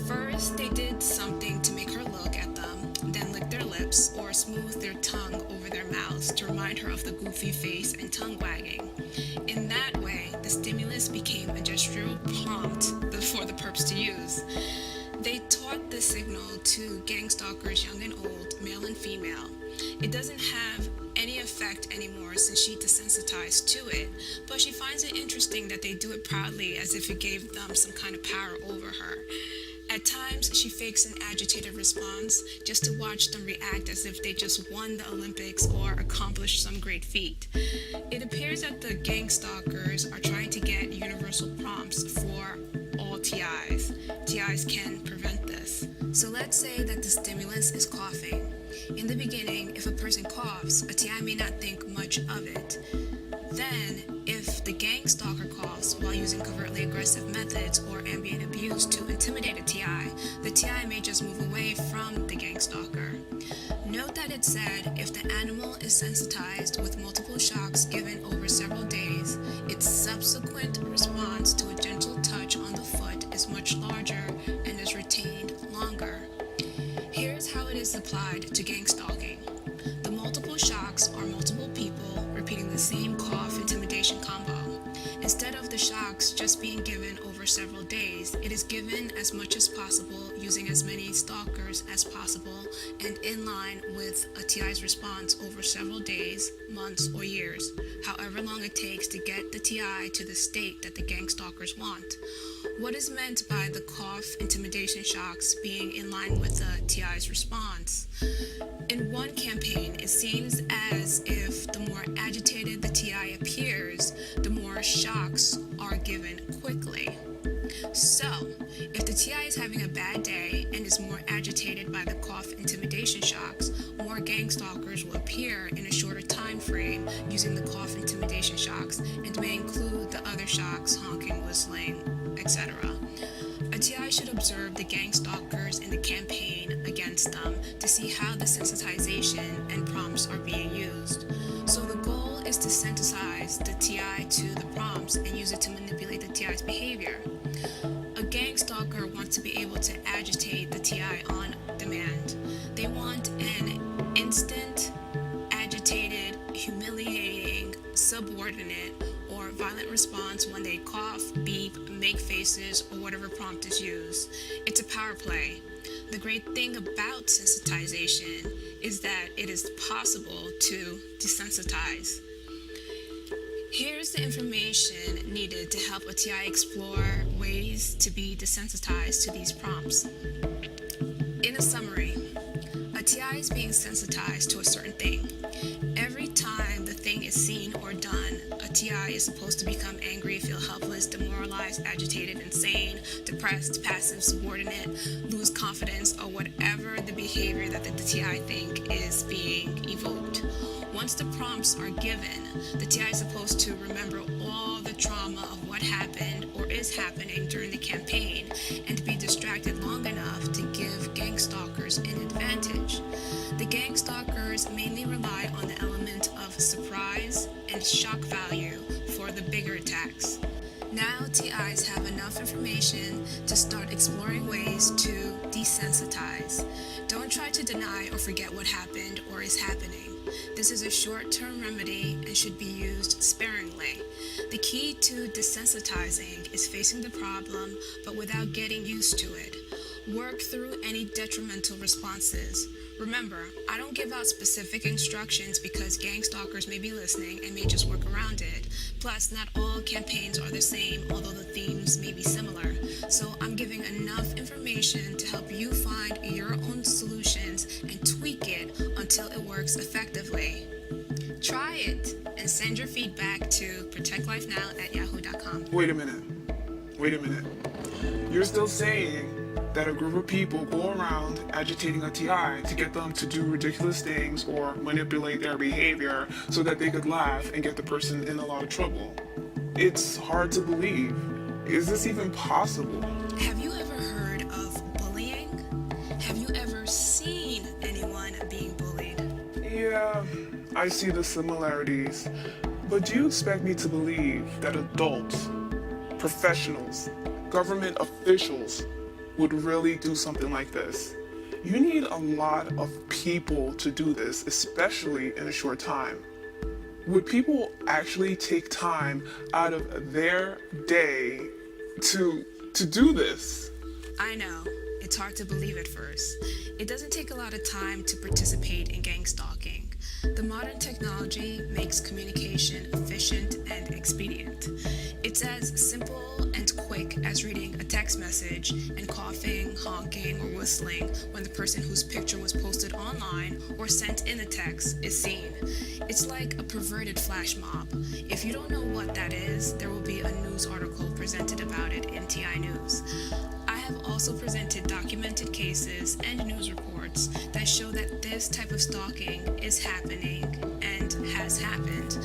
First, they did something to make her look at them, then lick their lips or smooth their tongue over their mouths to remind her of the goofy face and tongue wagging. In that way, the stimulus became a gestural prompt for the perps to use. They taught the signal to gang stalkers, young and old, male and female. It doesn't have any effect anymore since she desensitized to it, but she finds it interesting that they do it proudly as if it gave them some kind of power over her. At times, she fakes an agitated response just to watch them react as if they just won the Olympics or accomplished some great feat. It appears that the gang stalkers are trying to get universal prompts for all TIs. TIs can prevent this. So let's say that the stimulus is coughing. In the beginning, if a person coughs, a TI may not think much of it. Then, if the gang stalker coughs while using covertly aggressive methods or ambient abuse to intimidate a TI, the TI may just move away from the gang stalker. Note that it said if the animal is sensitized with multiple shocks given over several days, its subsequent response to a gentle touch on the foot is much larger and is retained longer. Here's how it is applied to gang stalking. The multiple shocks are multiple people repeating the same cough intimidation combo. Instead of the shocks just being given over several days, it is given as much as possible using as many stalkers as possible and in line with a TI's response over several days, months, or years, however long it takes to get the TI to the state that the gang stalkers want. What is meant by the cough intimidation shocks being in line with the TI's response? In one campaign, it seems as if the more agitated the TI appears, the more shocks are given quickly. So, if the TI is having a bad day and is more agitated by the cough intimidation shocks, more gang stalkers will appear in a shorter time frame using the cough intimidation shocks and may include the other shocks, honking, whistling, etc. A TI should observe the gang stalkers in the campaign against them to see how the sensitization and prompts are being used. So the goal is to sensitize the TI to the prompts and use it to manipulate the TI's behavior. A gang stalker wants to be able to agitate the TI on demand. They want an instant, agitated, humiliating, subordinate, or violent response when they cough, beep, make faces, or whatever prompt is used. It's a power play. The great thing about sensitization is that it is possible to desensitize. Here's the information needed to help a TI explore ways to be desensitized to these prompts. In a summary, a TI is being sensitized to a certain thing. Every time the thing is seen or done, a TI is supposed to become angry, feel helpless, demoralized, agitated, insane, depressed, passive, subordinate, lose confidence, or whatever the behavior that the TI think is being evoked. Once the prompts are given, the TI is supposed to remember all the trauma of what happened or is happening during the campaign and to be distracted long enough to give gang stalkers an advantage. The gang stalkers mainly rely on the element of surprise and shock value for the bigger attacks. Now TIs have enough information to start exploring ways to desensitize. Don't try to deny or forget what happened or is happening. This is a short-term remedy and should be used sparingly. The key to desensitizing is facing the problem but without getting used to it. Work through any detrimental responses. Remember, I don't give out specific instructions because gang stalkers may be listening and may just work around it. Plus, not all campaigns are the same, although the themes may be similar. So I'm giving enough information to help you find your own solutions and tweak it until it works effectively. Try it and send your feedback to protectlifenow@yahoo.com. Wait a minute. You're still saying that a group of people go around agitating a TI to get them to do ridiculous things or manipulate their behavior so that they could laugh and get the person in a lot of trouble. It's hard to believe. Is this even possible? Have you ever heard of bullying? Have you ever seen anyone being bullied? Yeah, I see the similarities. But do you expect me to believe that adults, professionals, government officials would really do something like this? You need a lot of people to do this, especially in a short time. Would people actually take time out of their day to do this? I know, it's hard to believe at first. It doesn't take a lot of time to participate in gang stalking. The modern technology makes communication efficient and expedient. It's as simple and quick as reading a text message and coughing, honking, or whistling when the person whose picture was posted online or sent in a text is seen. It's like a perverted flash mob. If you don't know what that is, there will be a news article presented about it in TI News. I have also presented documented cases and news reports that show that this type of stalking is happening and has happened.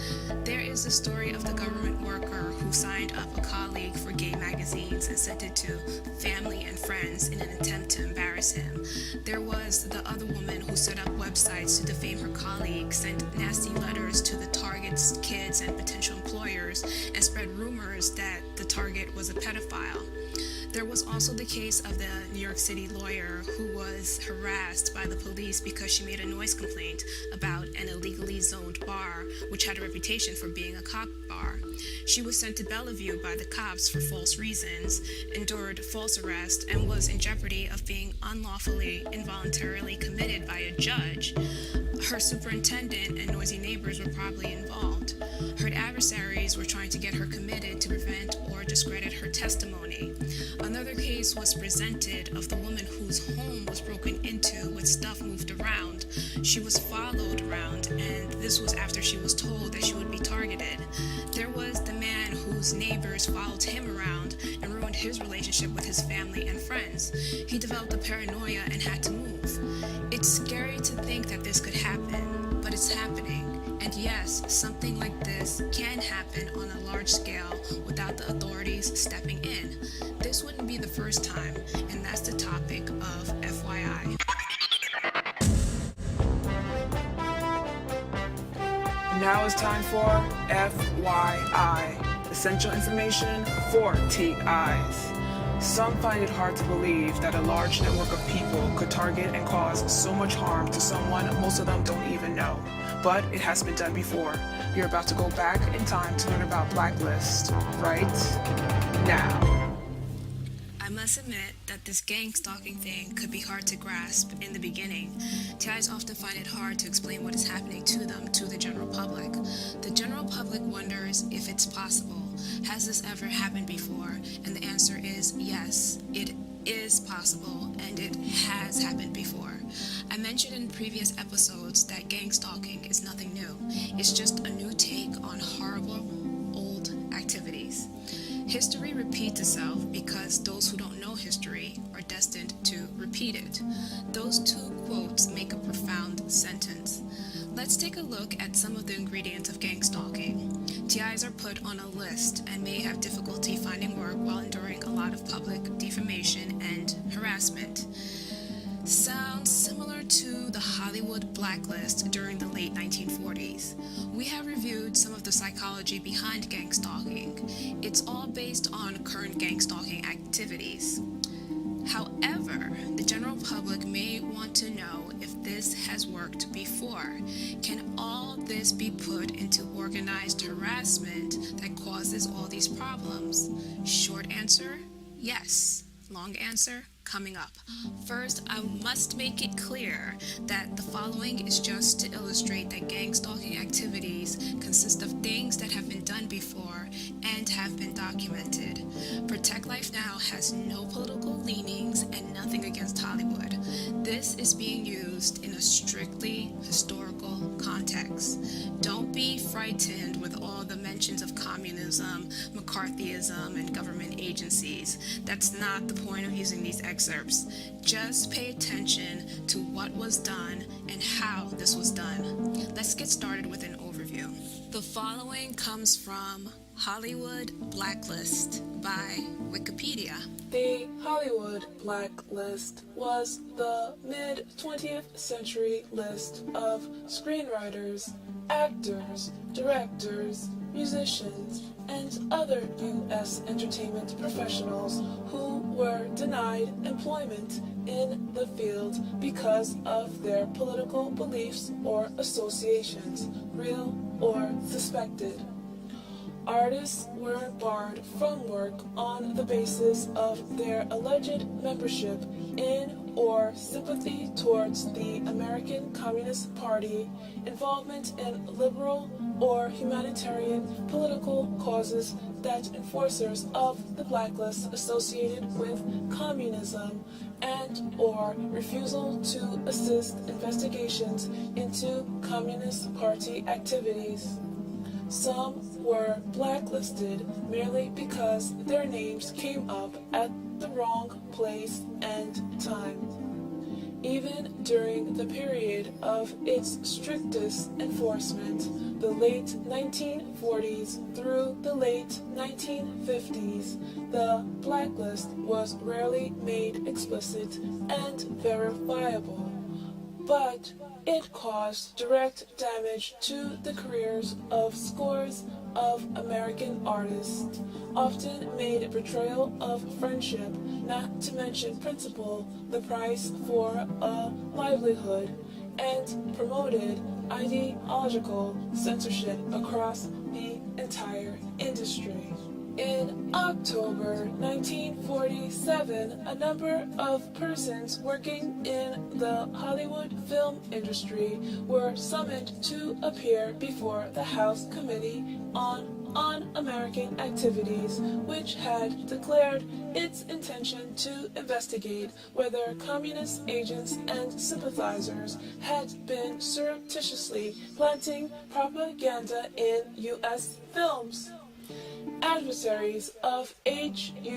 There is a story of the government worker who signed up a colleague for gay magazines and sent it to family and friends in an attempt to embarrass him. There was the other woman who set up websites to defame her colleague, sent nasty letters to the target's kids and potential employers, and spread rumors that the target was a pedophile. There was also the case of the New York City lawyer who was harassed by the police because she made a noise complaint about an illegally zoned bar, which had a reputation for being a cop bar. She was sent to Bellevue by the cops for false reasons, endured false arrest, and was in jeopardy of being unlawfully, involuntarily committed by a judge. Her superintendent and noisy neighbors were probably involved. Her adversaries were trying to get her committed to prevent or discredit her testimony. Another case was presented of the woman whose home was broken into with stuff moved around. She was followed around, and this was after she was told that she would be targeted. There was the man whose neighbors followed him around and ruined his relationship with his family and friends. He developed a paranoia and had to move. It's scary to think that this could happen, but it's happening. And yes, something like this can happen on a large scale without the authorities stepping in. This wouldn't be the first time, and that's the topic of FYI. Now it's time for FYI, essential information for TIs. Some find it hard to believe that a large network of people could target and cause so much harm to someone most of them don't even know. But it has been done before. You're about to go back in time to learn about Blacklist right now. I must admit that this gang stalking thing could be hard to grasp in the beginning. TIs often find it hard to explain what is happening to them to the general public. The general public wonders if it's possible. has this ever happened before? And the answer is yes, it is possible and it has happened before. I mentioned in previous episodes that gang stalking is nothing new. It's just a new take on horrible old activities. History repeats itself because those who don't know history are destined to repeat it. Those two quotes make a profound sentence. Let's take a look at some of the ingredients of gang stalking. TIs are put on a list and may have difficulty finding work while enduring a lot of public defamation and harassment. Sounds similar to the Hollywood blacklist during the late 1940s. We have reviewed some of the psychology behind gang stalking. It's all based on current gang stalking activities. However, the general public may want to know if this has worked before. Can all this be put into organized harassment that causes all these problems? Short answer, yes. Long answer, coming up. First, I must make it clear that the following is just to illustrate that gang stalking activities consist of things that have been done before and have been documented. Protect Life Now has no political leanings and nothing against Hollywood. This is being used in a strictly historical context. Don't be frightened with all the mentions of communism, McCarthyism, and government agencies. That's not the point of using these excerpts. Just pay attention to what was done and how this was done. Let's get started with an overview. The following comes from Hollywood Blacklist by Wikipedia. The Hollywood Blacklist was the mid-20th century list of screenwriters, actors, directors, musicians, and other U.S. entertainment professionals who were denied employment in the field because of their political beliefs or associations, real or suspected. Artists were barred from work on the basis of their alleged membership in or sympathy towards the American Communist Party, involvement in liberal or humanitarian political causes that enforcers of the blacklist associated with communism, and or refusal to assist investigations into Communist Party activities. Some were blacklisted merely because their names came up at the wrong place and time. Even during the period of its strictest enforcement, the late 1940s through the late 1950s, the blacklist was rarely made explicit and verifiable, but it caused direct damage to the careers of scores of American artists, often made betrayal of friendship, not to mention principle, the price for a livelihood, and promoted ideological censorship across the entire industry. In October 1947, a number of persons working in the Hollywood film industry were summoned to appear before the House Committee on Un-American Activities, which had declared its intention to investigate whether communist agents and sympathizers had been surreptitiously planting propaganda in U.S. films. Adversaries of HUAC,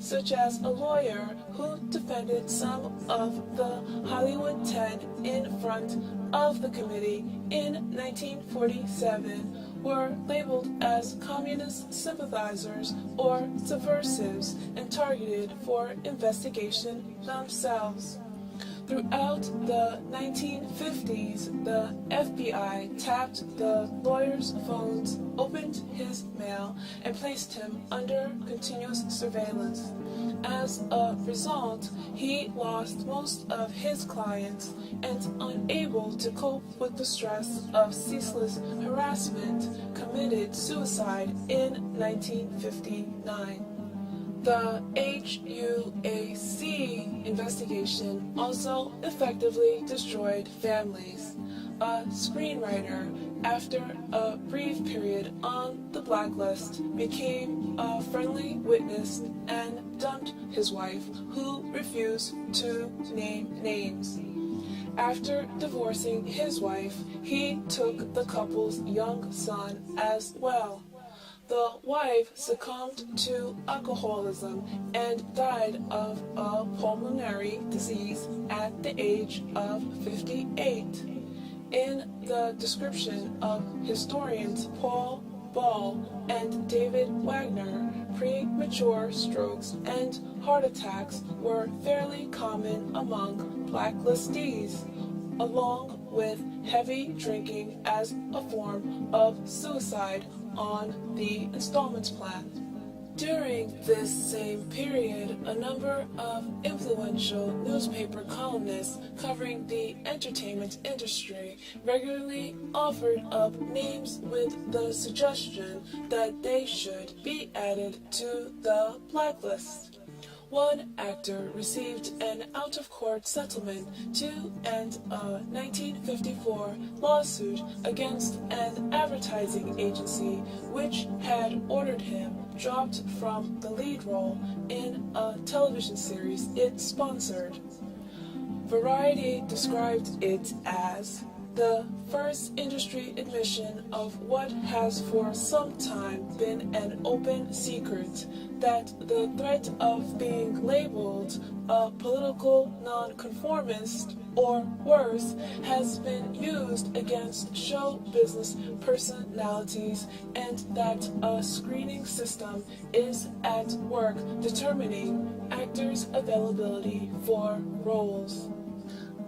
such as a lawyer who defended some of the Hollywood 10 in front of the committee in 1947, were labeled as communist sympathizers or subversives and targeted for investigation themselves. Throughout the 1950s, the FBI tapped the lawyer's phones, opened his mail, and placed him under continuous surveillance. As a result, he lost most of his clients and, unable to cope with the stress of ceaseless harassment, committed suicide in 1959. The HUAC investigation also effectively destroyed families. a screenwriter, after a brief period on the blacklist, became a friendly witness and dumped his wife, who refused to name names. After divorcing his wife, he took the couple's young son as well. The wife succumbed to alcoholism and died of a pulmonary disease at the age of 58. In the description of historians Paul Ball and David Wagner, premature strokes and heart attacks were fairly common among blacklistees, along with heavy drinking as a form of suicide on the installment plan. During this same period, a number of influential newspaper columnists covering the entertainment industry regularly offered up names with the suggestion that they should be added to the blacklist. One actor received an out-of-court settlement to end a 1954 lawsuit against an advertising agency which had ordered him dropped from the lead role in a television series it sponsored. Variety described it as the first industry admission of what has for some time been an open secret, that the threat of being labeled a political nonconformist or worse has been used against show business personalities, and that a screening system is at work determining actors' availability for roles.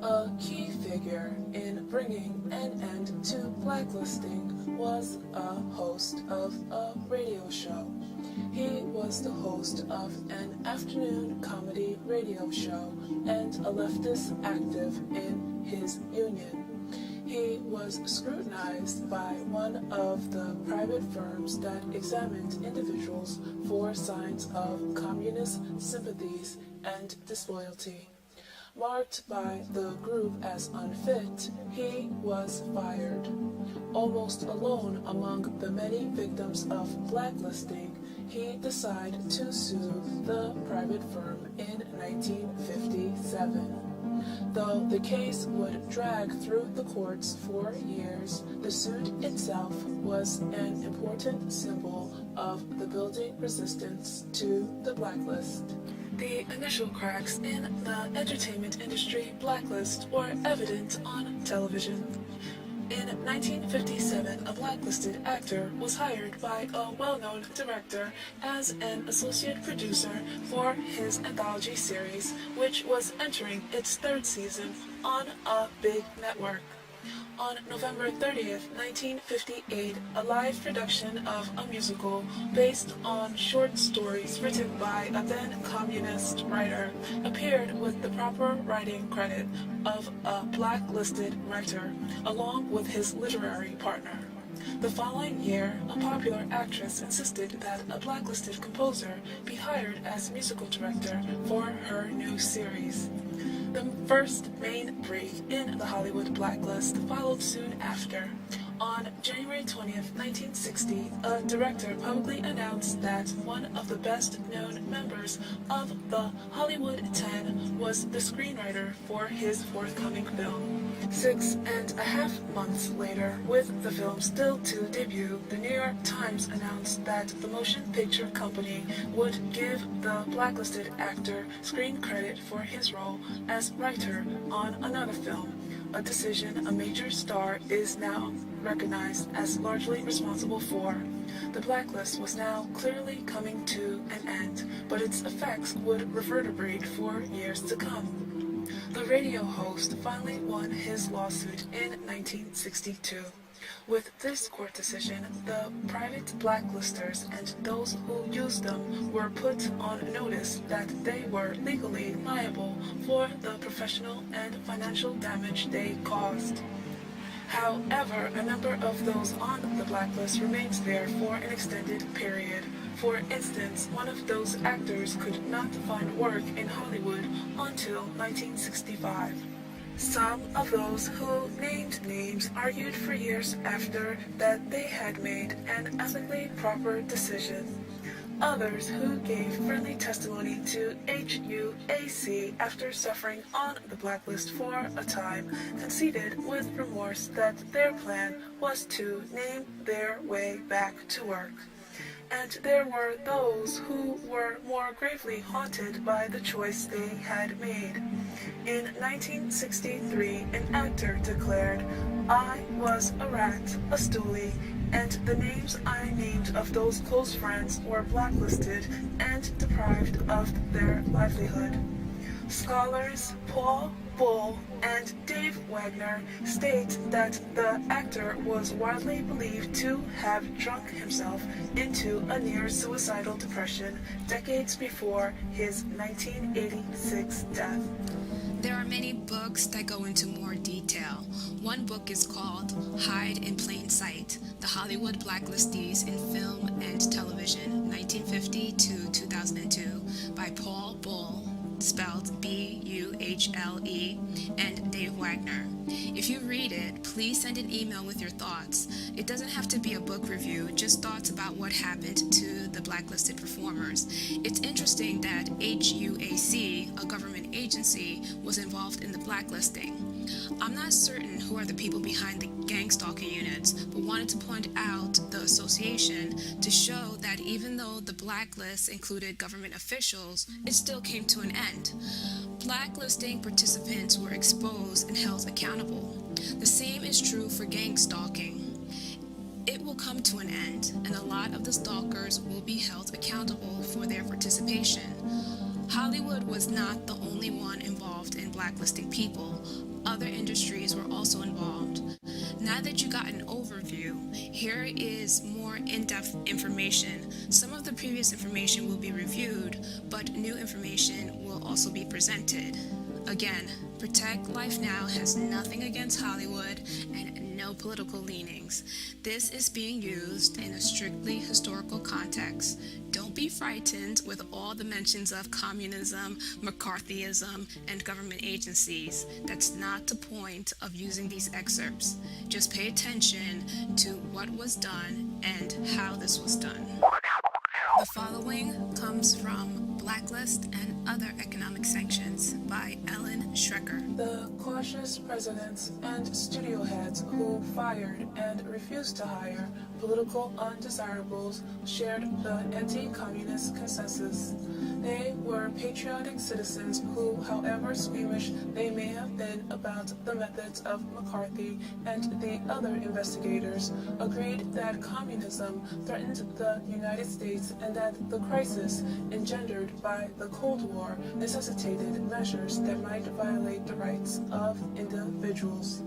A key figure in bringing an end to blacklisting was a host of a radio show. He was the host of an afternoon comedy radio show and a leftist active in his union. He was scrutinized by one of the private firms that examined individuals for signs of communist sympathies and disloyalty. Marked by the group as unfit, he was fired. Almost alone among the many victims of blacklisting, he decided to sue the private firm in 1957. Though the case would drag through the courts for years, the suit itself was an important symbol of the building resistance to the blacklist. The initial cracks in the entertainment industry blacklist were evident on television. In 1957, a blacklisted actor was hired by a well-known director as an associate producer for his anthology series, which was entering its third season on a big network. On November 30th, 1958, a live production of a musical based on short stories written by a then-communist writer appeared with the proper writing credit of a blacklisted writer, along with his literary partner. The following year, a popular actress insisted that a blacklisted composer be hired as musical director for her new series. The first main break in the Hollywood blacklist followed soon after. On January 20th, 1960, a director publicly announced that one of the best-known members of the Hollywood 10 was the screenwriter for his forthcoming film. 6.5 months later, with the film still to debut, the New York Times announced that the motion picture company would give the blacklisted actor screen credit for his role as writer on another film, a decision a major star is now recognized as largely responsible for. The blacklist was now clearly coming to an end, but its effects would reverberate for years to come. The radio host finally won his lawsuit in 1962. With this court decision, the private blacklisters and those who used them were put on notice that they were legally liable for the professional and financial damage they caused. However, a number of those on the blacklist remained there for an extended period. For instance, one of those actors could not find work in Hollywood until 1965. Some of those who named names argued for years after that they had made an ethically proper decision. Others who gave friendly testimony to HUAC after suffering on the blacklist for a time conceded with remorse that their plan was to name their way back to work. And there were those who were more gravely haunted by the choice they had made. In 1963, an actor declared, "I was a rat, a stoolie, and the names I named of those close friends were blacklisted and deprived of their livelihood." Scholars Paul Bull and Dave Wagner state that the actor was widely believed to have drunk himself into a near suicidal depression decades before his 1986 death. There are many books that go into more detail. One book is called Hide in Plain Sight, The Hollywood Blacklistees in Film and Television, 1950 to 2002, by Paul Bull, spelled B-U-H-L-E, and Dave Wagner. If you read it, please send an email with your thoughts. It doesn't have to be a book review, just thoughts about what happened to the blacklisted performers. It's interesting that HUAC, a government agency, was involved in the blacklisting. I'm not certain who are the people behind the GangStalking units, but wanted to point out the association to show that even though the blacklist included government officials, it still came to an end. Blacklisting participants were exposed and held accountable. The same is true for GangStalking. It will come to an end, and a lot of the stalkers will be held accountable for their participation. Hollywood was not the only one involved in blacklisting people. Other industries were also involved. Now that you got an overview, here is more in-depth information. Some of the previous information will be reviewed, but new information will also be presented. Again, Protect Life Now has nothing against Hollywood and no political leanings. This is being used in a strictly historical context. Don't be frightened with all the mentions of communism, McCarthyism, and government agencies. That's not the point of using these excerpts. Just pay attention to what was done and how this was done. The following comes from Blacklist and Other Economic Sanctions by Ellen Schrecker. The cautious presidents and studio heads who fired and refused to hire political undesirables shared the anti-communist consensus. They were patriotic citizens who, however squeamish they may have been about the methods of McCarthy and the other investigators, agreed that communism threatened the United States and that the crisis engendered by the Cold War necessitated measures that might violate the rights of individuals.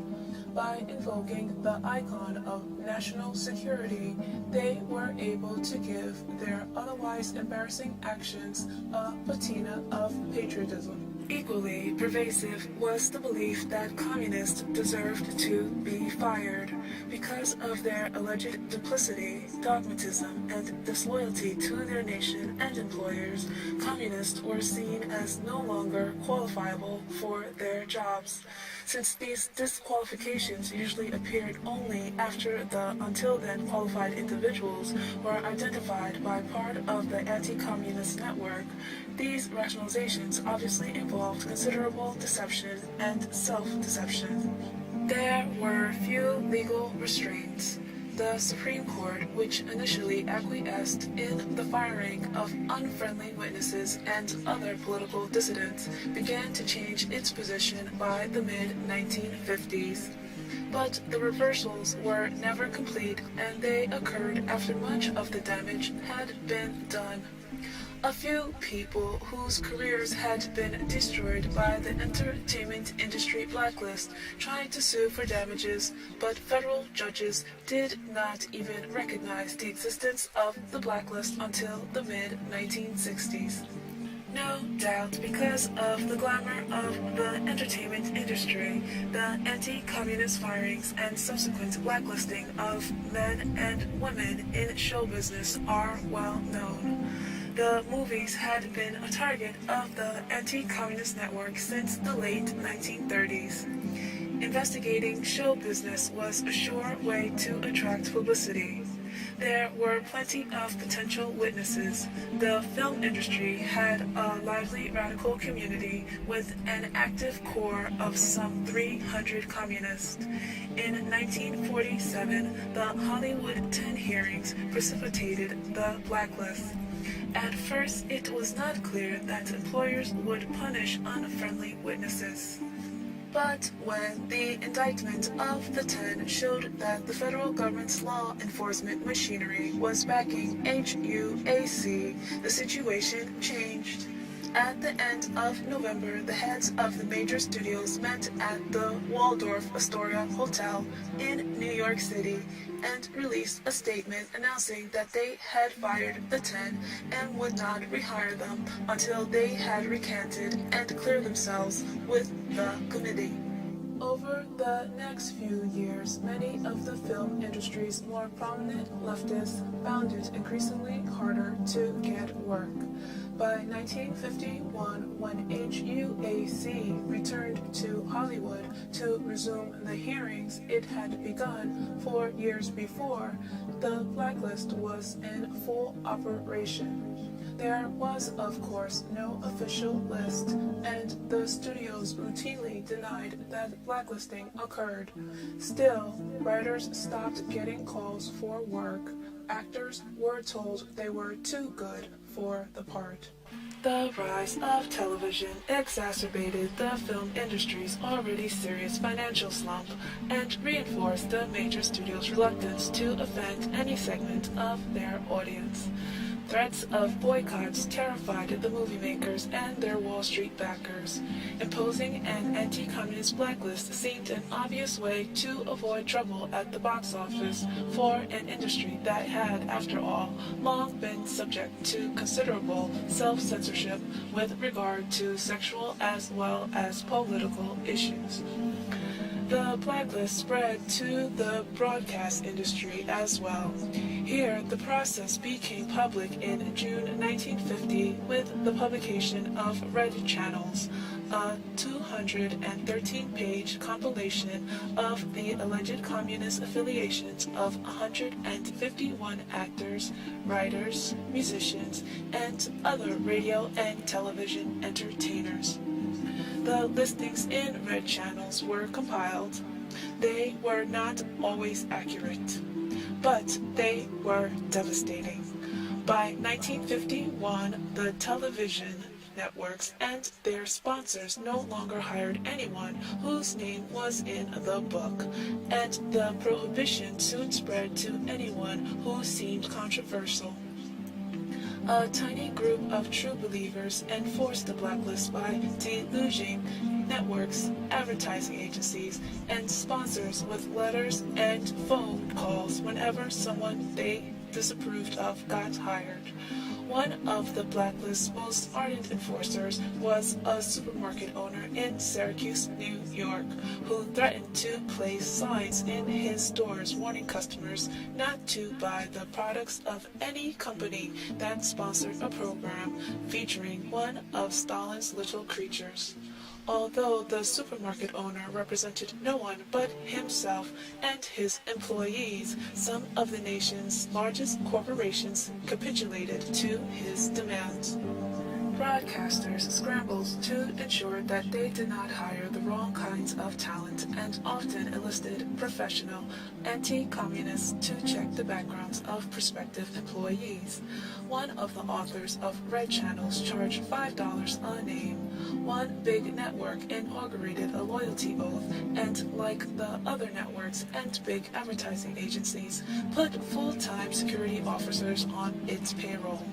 By invoking the icon of national security, they were able to give their otherwise embarrassing actions a patina of patriotism. Equally pervasive was the belief that communists deserved to be fired because of their alleged duplicity, dogmatism, and disloyalty to their nation and employers. Communists were seen as no longer qualifiable for their jobs. Since these disqualifications usually appeared only after the until then qualified individuals were identified by part of the anti-communist network, these rationalizations obviously involved considerable deception and self-deception. There were few legal restraints. The Supreme Court, which initially acquiesced in the firing of unfriendly witnesses and other political dissidents, began to change its position by the mid-1950s. But the reversals were never complete, and they occurred after much of the damage had been done. A few people whose careers had been destroyed by the entertainment industry blacklist tried to sue for damages, but federal judges did not even recognize the existence of the blacklist until the mid-1960s. No doubt, because of the glamour of the entertainment industry, the anti-communist firings and subsequent blacklisting of men and women in show business are well known. The movies had been a target of the anti-communist network since the late 1930s. Investigating show business was a sure way to attract publicity. There were plenty of potential witnesses. The film industry had a lively radical community with an active core of some 300 communists. In 1947, the Hollywood 10 hearings precipitated the blacklist. At first, it was not clear that employers would punish unfriendly witnesses. But when the indictment of the 10 showed that the federal government's law enforcement machinery was backing HUAC, the situation changed. At the end of November, the heads of the major studios met at the Waldorf Astoria Hotel in New York City and released a statement announcing that they had fired the 10 and would not rehire them until they had recanted and cleared themselves with the committee. Over the next few years, many of the film industry's more prominent leftists found it increasingly harder to get work. By 1951, when HUAC returned to Hollywood to resume the hearings it had begun 4 years before, the blacklist was in full operation. There was, of course, no official list, and the studios routinely denied that blacklisting occurred. Still, writers stopped getting calls for work. Actors were told they were too good for the part. The rise of television exacerbated the film industry's already serious financial slump and reinforced the major studios' reluctance to offend any segment of their audience. Threats of boycotts terrified the movie makers and their Wall Street backers. Imposing an anti-communist blacklist seemed an obvious way to avoid trouble at the box office for an industry that had, after all, long been subject to considerable self-censorship with regard to sexual as well as political issues. The blacklist spread to the broadcast industry as well. Here, the process became public in June 1950 with the publication of Red Channels, a 213-page compilation of the alleged communist affiliations of 151 actors, writers, musicians, and other radio and television entertainers. The listings in Red Channels were compiled. They were not always accurate, but they were devastating. By 1951, the television networks and their sponsors no longer hired anyone whose name was in the book, and the prohibition soon spread to anyone who seemed controversial. A tiny group of true believers enforced the blacklist by deluging networks, advertising agencies, and sponsors with letters and phone calls whenever someone they disapproved of got hired. One of the blacklist's most ardent enforcers was a supermarket owner in Syracuse, New York, who threatened to place signs in his stores warning customers not to buy the products of any company that sponsored a program featuring one of Stalin's little creatures. Although the supermarket owner represented no one but himself and his employees, some of the nation's largest corporations capitulated to his demands. Broadcasters scrambled to ensure that they did not hire the wrong kinds of talent and often enlisted professional anti-communists to check the backgrounds of prospective employees. One of the authors of Red Channels charged $5 a name. One big network inaugurated a loyalty oath and, like the other networks and big advertising agencies, put full-time security officers on its payroll.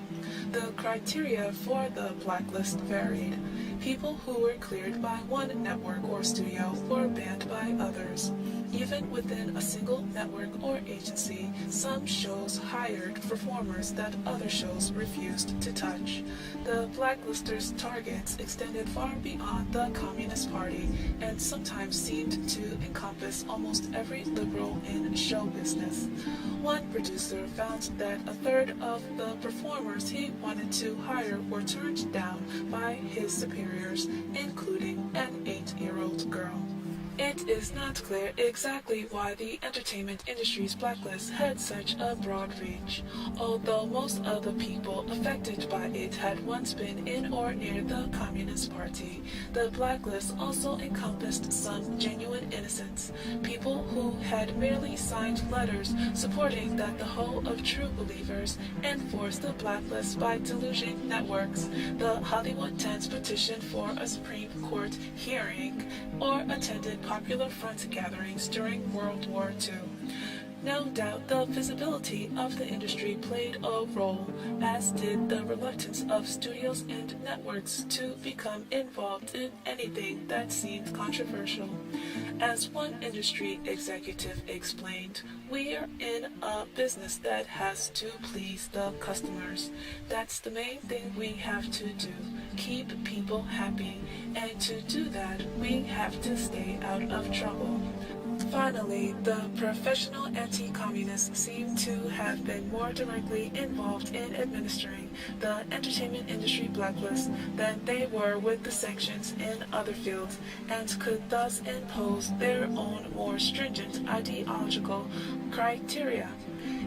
The criteria for the blacklist varied. People who were cleared by one network or studio were banned by others. Even within a single network or agency, some shows hired performers that other shows refused to touch. The blacklisters' targets extended far beyond the Communist Party and sometimes seemed to encompass almost every liberal in show business. One producer found that a third of the performers he wanted to hire were turned down by his superiors, including an 8-year-old girl. It is not clear exactly why the entertainment industry's blacklist had such a broad reach, although most of the people affected by it had once been in or near the Communist Party. The blacklist also encompassed some genuine innocents, people who had merely signed letters supporting that the whole of true believers enforced the blacklist by deluging networks, the Hollywood 10's petition for a Supreme Court hearing, or attended popular front gatherings during World War II. No doubt the visibility of the industry played a role, as did the reluctance of studios and networks to become involved in anything that seemed controversial. As one industry executive explained, "We're in a business that has to please the customers. That's the main thing we have to do, keep people happy, and to do that, we have to stay out of trouble." Finally, the professional anti-communists seem to have been more directly involved in administering the entertainment industry blacklist than they were with the sanctions in other fields, and could thus impose their own more stringent ideological criteria.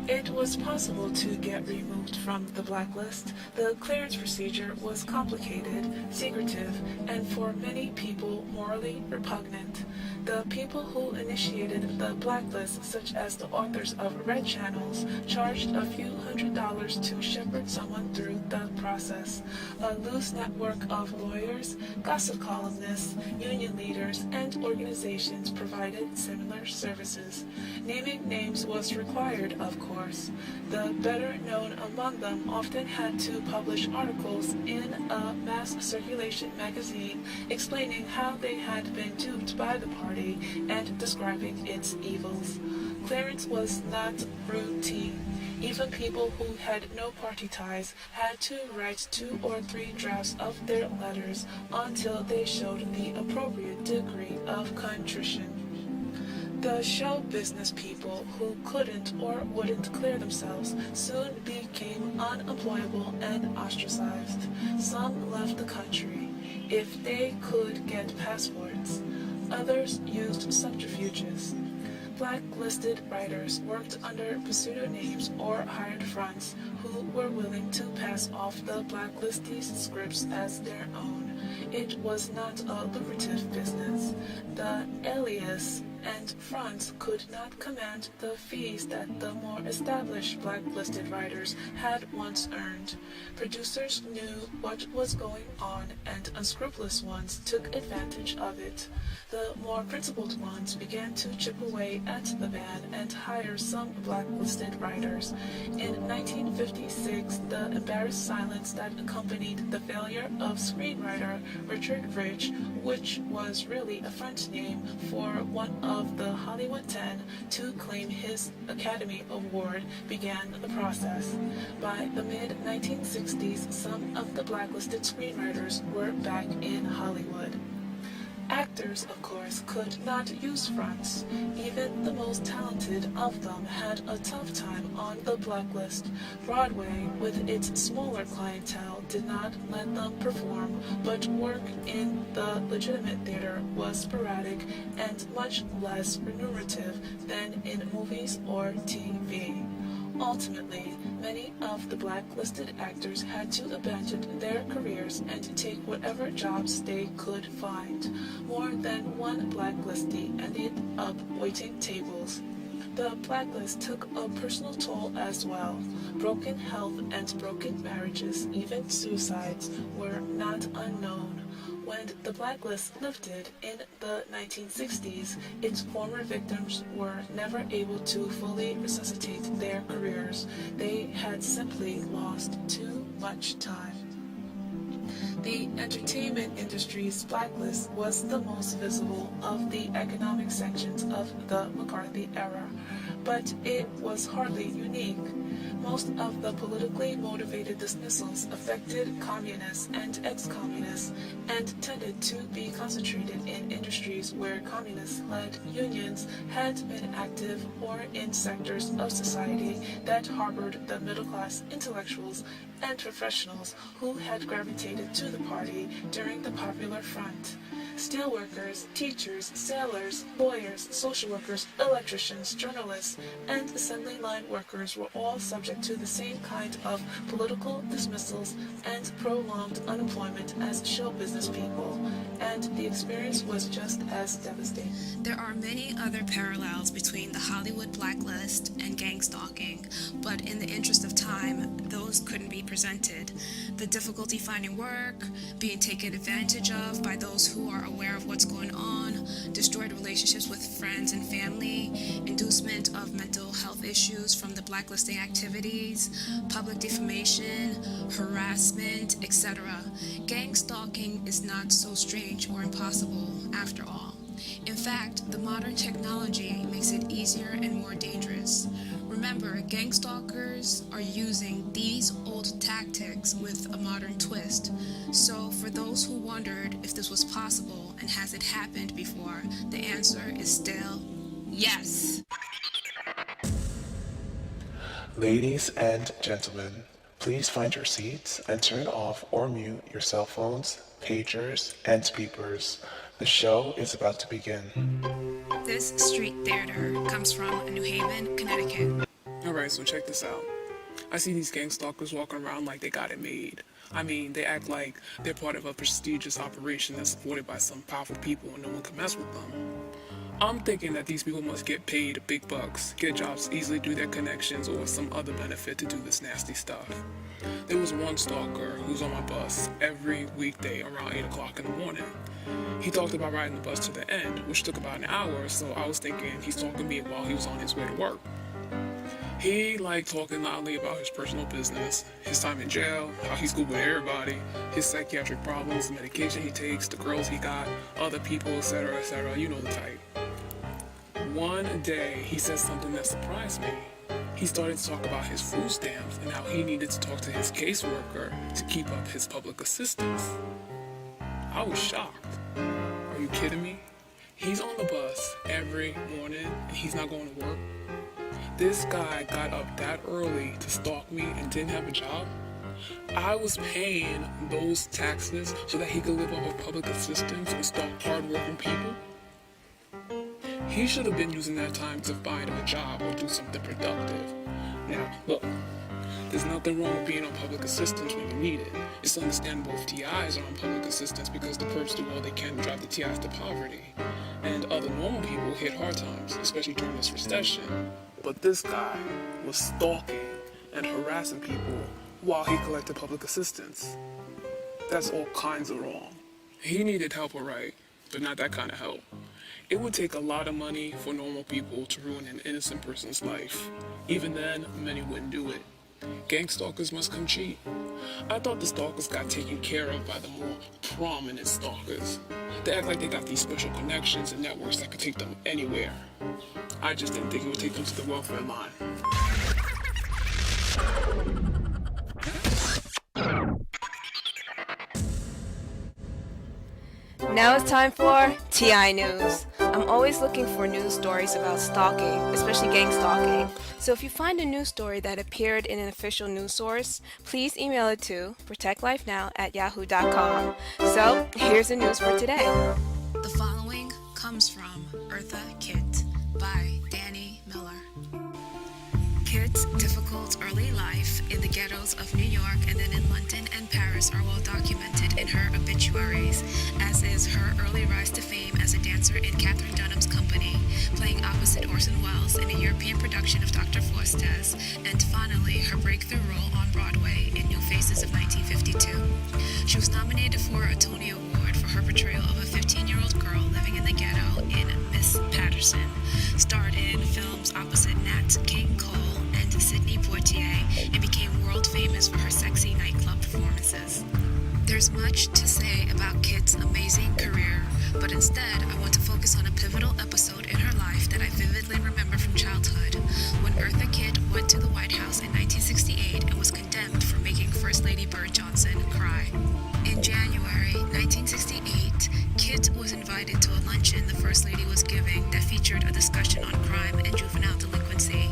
It was possible to get removed from the blacklist. The clearance procedure was complicated, secretive, and for many people morally repugnant. The people who initiated the blacklist, such as the authors of Red Channels, charged a few $100s to shepherd someone through the process. A loose network of lawyers, gossip columnists, union leaders, and organizations provided similar services. Naming names was required, of course. The better known among them often had to publish articles in a mass circulation magazine explaining how they had been duped by the party and describing its evils. Clearance was not routine. Even people who had no party ties had to write 2 or 3 drafts of their letters until they showed the appropriate degree of contrition. The show business people who couldn't or wouldn't clear themselves soon became unemployable and ostracized. Some left the country, if they could get passports. Others used subterfuges. Blacklisted writers worked under pseudonames or hired fronts who were willing to pass off the blacklistees' scripts as their own. It was not a lucrative business. The alias and fronts could not command the fees that the more established blacklisted writers had once earned. Producers knew what was going on, and unscrupulous ones took advantage of it. The more principled ones began to chip away at the ban and hire some blacklisted writers. In 1956, the embarrassed silence that accompanied the failure of screenwriter Richard Rich, which was really a front name for one of the Hollywood 10 to claim his Academy Award, began the process. By the mid-1960s, some of the blacklisted screenwriters were back in Hollywood. Actors, of course, could not use fronts. Even the most talented of them had a tough time on the blacklist. Broadway, with its smaller clientele, did not let them perform, but work in the legitimate theater was sporadic and much less remunerative than in movies or TV. Ultimately, many of the blacklisted actors had to abandon their careers and take whatever jobs they could find. More than one blacklistee ended up waiting tables. The blacklist took a personal toll as well. Broken health and broken marriages, even suicides, were not unknown. When the blacklist lifted in the 1960s, its former victims were never able to fully resuscitate their careers. They had simply lost too much time. The entertainment industry's blacklist was the most visible of the economic sections of the McCarthy era. but it was hardly unique. Most of the politically motivated dismissals affected communists and ex-communists and tended to be concentrated in industries where communist-led unions had been active or in sectors of society that harbored the middle-class intellectuals and professionals who had gravitated to the party during the Popular Front. Steelworkers, teachers, sailors, lawyers, social workers, electricians, journalists, and assembly line workers were all subject to the same kind of political dismissals and prolonged unemployment as show business people, and the experience was just as devastating. There are many other parallels between the Hollywood blacklist and GangStalking, but in the interest of time, those couldn't be presented. The difficulty finding work, being taken advantage of by those who are aware of what's going on, destroyed relationships with friends and family, inducement of mental health issues from the blacklisting activities, public defamation, harassment, etc. Gang stalking is not so strange or impossible after all. In fact, the modern technology makes it easier and more dangerous. Remember, gang stalkers are using these old tactics with a modern twist. So for those who wondered if this was possible and has it happened before, the answer is still yes. Ladies and gentlemen, please find your seats and turn off or mute your cell phones, pagers, and beepers. The show is about to begin. This street theater comes from New Haven, Connecticut. Alright, so check this out. I see these gang stalkers walking around like they got it made. I mean, they act like they're part of a prestigious operation that's supported by some powerful people and no one can mess with them. I'm thinking that these people must get paid big bucks, get jobs easily through their connections or some other benefit to do this nasty stuff. There was one stalker who's on my bus every weekday around 8 o'clock in the morning. He talked about riding the bus to the end, which took about an hour, so I was thinking he's talking to me while he was on his way to work. He liked talking loudly about his personal business, his time in jail, how he's good with everybody, his psychiatric problems, the medication he takes, the girls he got, other people, etc., etc., you know the type. One day, he said something that surprised me. He started to talk about his food stamps and how he needed to talk to his caseworker to keep up his public assistance. I was shocked. Are you kidding me? He's on the bus every morning and he's not going to work. This guy got up that early to stalk me and didn't have a job. I was paying those taxes so that he could live off of public assistance and stalk hardworking people. He should have been using that time to find a job or do something productive. Now, look, there's nothing wrong with being on public assistance when you need it. It's understandable if TIs are on public assistance because the perps do all they can to drive the TIs to poverty. And other normal people hit hard times, especially during this recession. But this guy was stalking and harassing people while he collected public assistance. That's all kinds of wrong. He needed help, alright, but not that kind of help. It would take a lot of money for normal people to ruin an innocent person's life. Even then, many wouldn't do it. Gang stalkers must come cheap. I thought the stalkers got taken care of by the more prominent stalkers. They act like they got these special connections and networks that could take them anywhere. I just didn't think it would take them to the welfare line. Now it's time for TI News. I'm always looking for news stories about stalking, especially gang stalking. So if you find a news story that appeared in an official news source, please email it to protectlifenow@yahoo.com. So here's the news for today. The following comes from Eartha Kitt by Danny Miller. Kitt's difficult early life in the ghettos of New York and then in London and Paris are well documented in her obituaries, as is her early rise to fame as a dancer in Katherine Dunham's company, playing opposite Orson Welles in a European production of Dr. Faustus, and finally her breakthrough role on Broadway in New Faces of 1952. She was nominated for a Tony Award for her portrayal of a 15-year-old girl living in the ghetto in Miss Patterson, starred in films opposite Nat King Cole and Sidney Poitier, and became world famous for her sexy nightclub performances. There's much to say about Kitt's amazing career, but instead I want to focus on a pivotal episode in her life that I vividly remember from childhood, when Eartha Kitt went to the White House in 1968 and was condemned for making First Lady Bird Johnson cry. In January 1968, Kitt was invited to a luncheon the First Lady was giving that featured a discussion on crime and juvenile delinquency.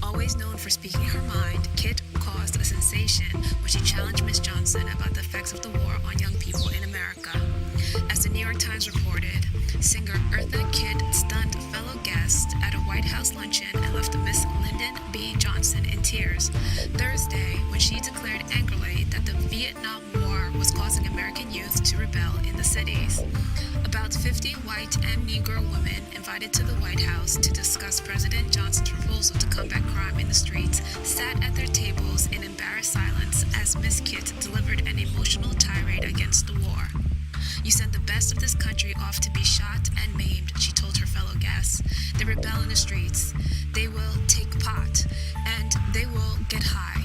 Always known for speaking her mind, Kitt caused a sensation when she challenged Ms. Johnson about the effects of the war on young people in America. As the New York Times reported, singer Eartha Kitt stunned fellow guests at a White House luncheon and left Miss Lyndon B. Johnson in tears Thursday when she declared angrily that the Vietnam War was causing American youth to rebel in the cities. About 50 white and Negro women invited to the White House to discuss President Johnson's proposal to combat crime in the streets sat at their tables in embarrassed silence as Miss Kitt delivered an emotional tirade against the war. "You sent the best of this country off to be shot and maimed," she told her fellow guests. "They rebel in the streets. They will take pot, and they will get high.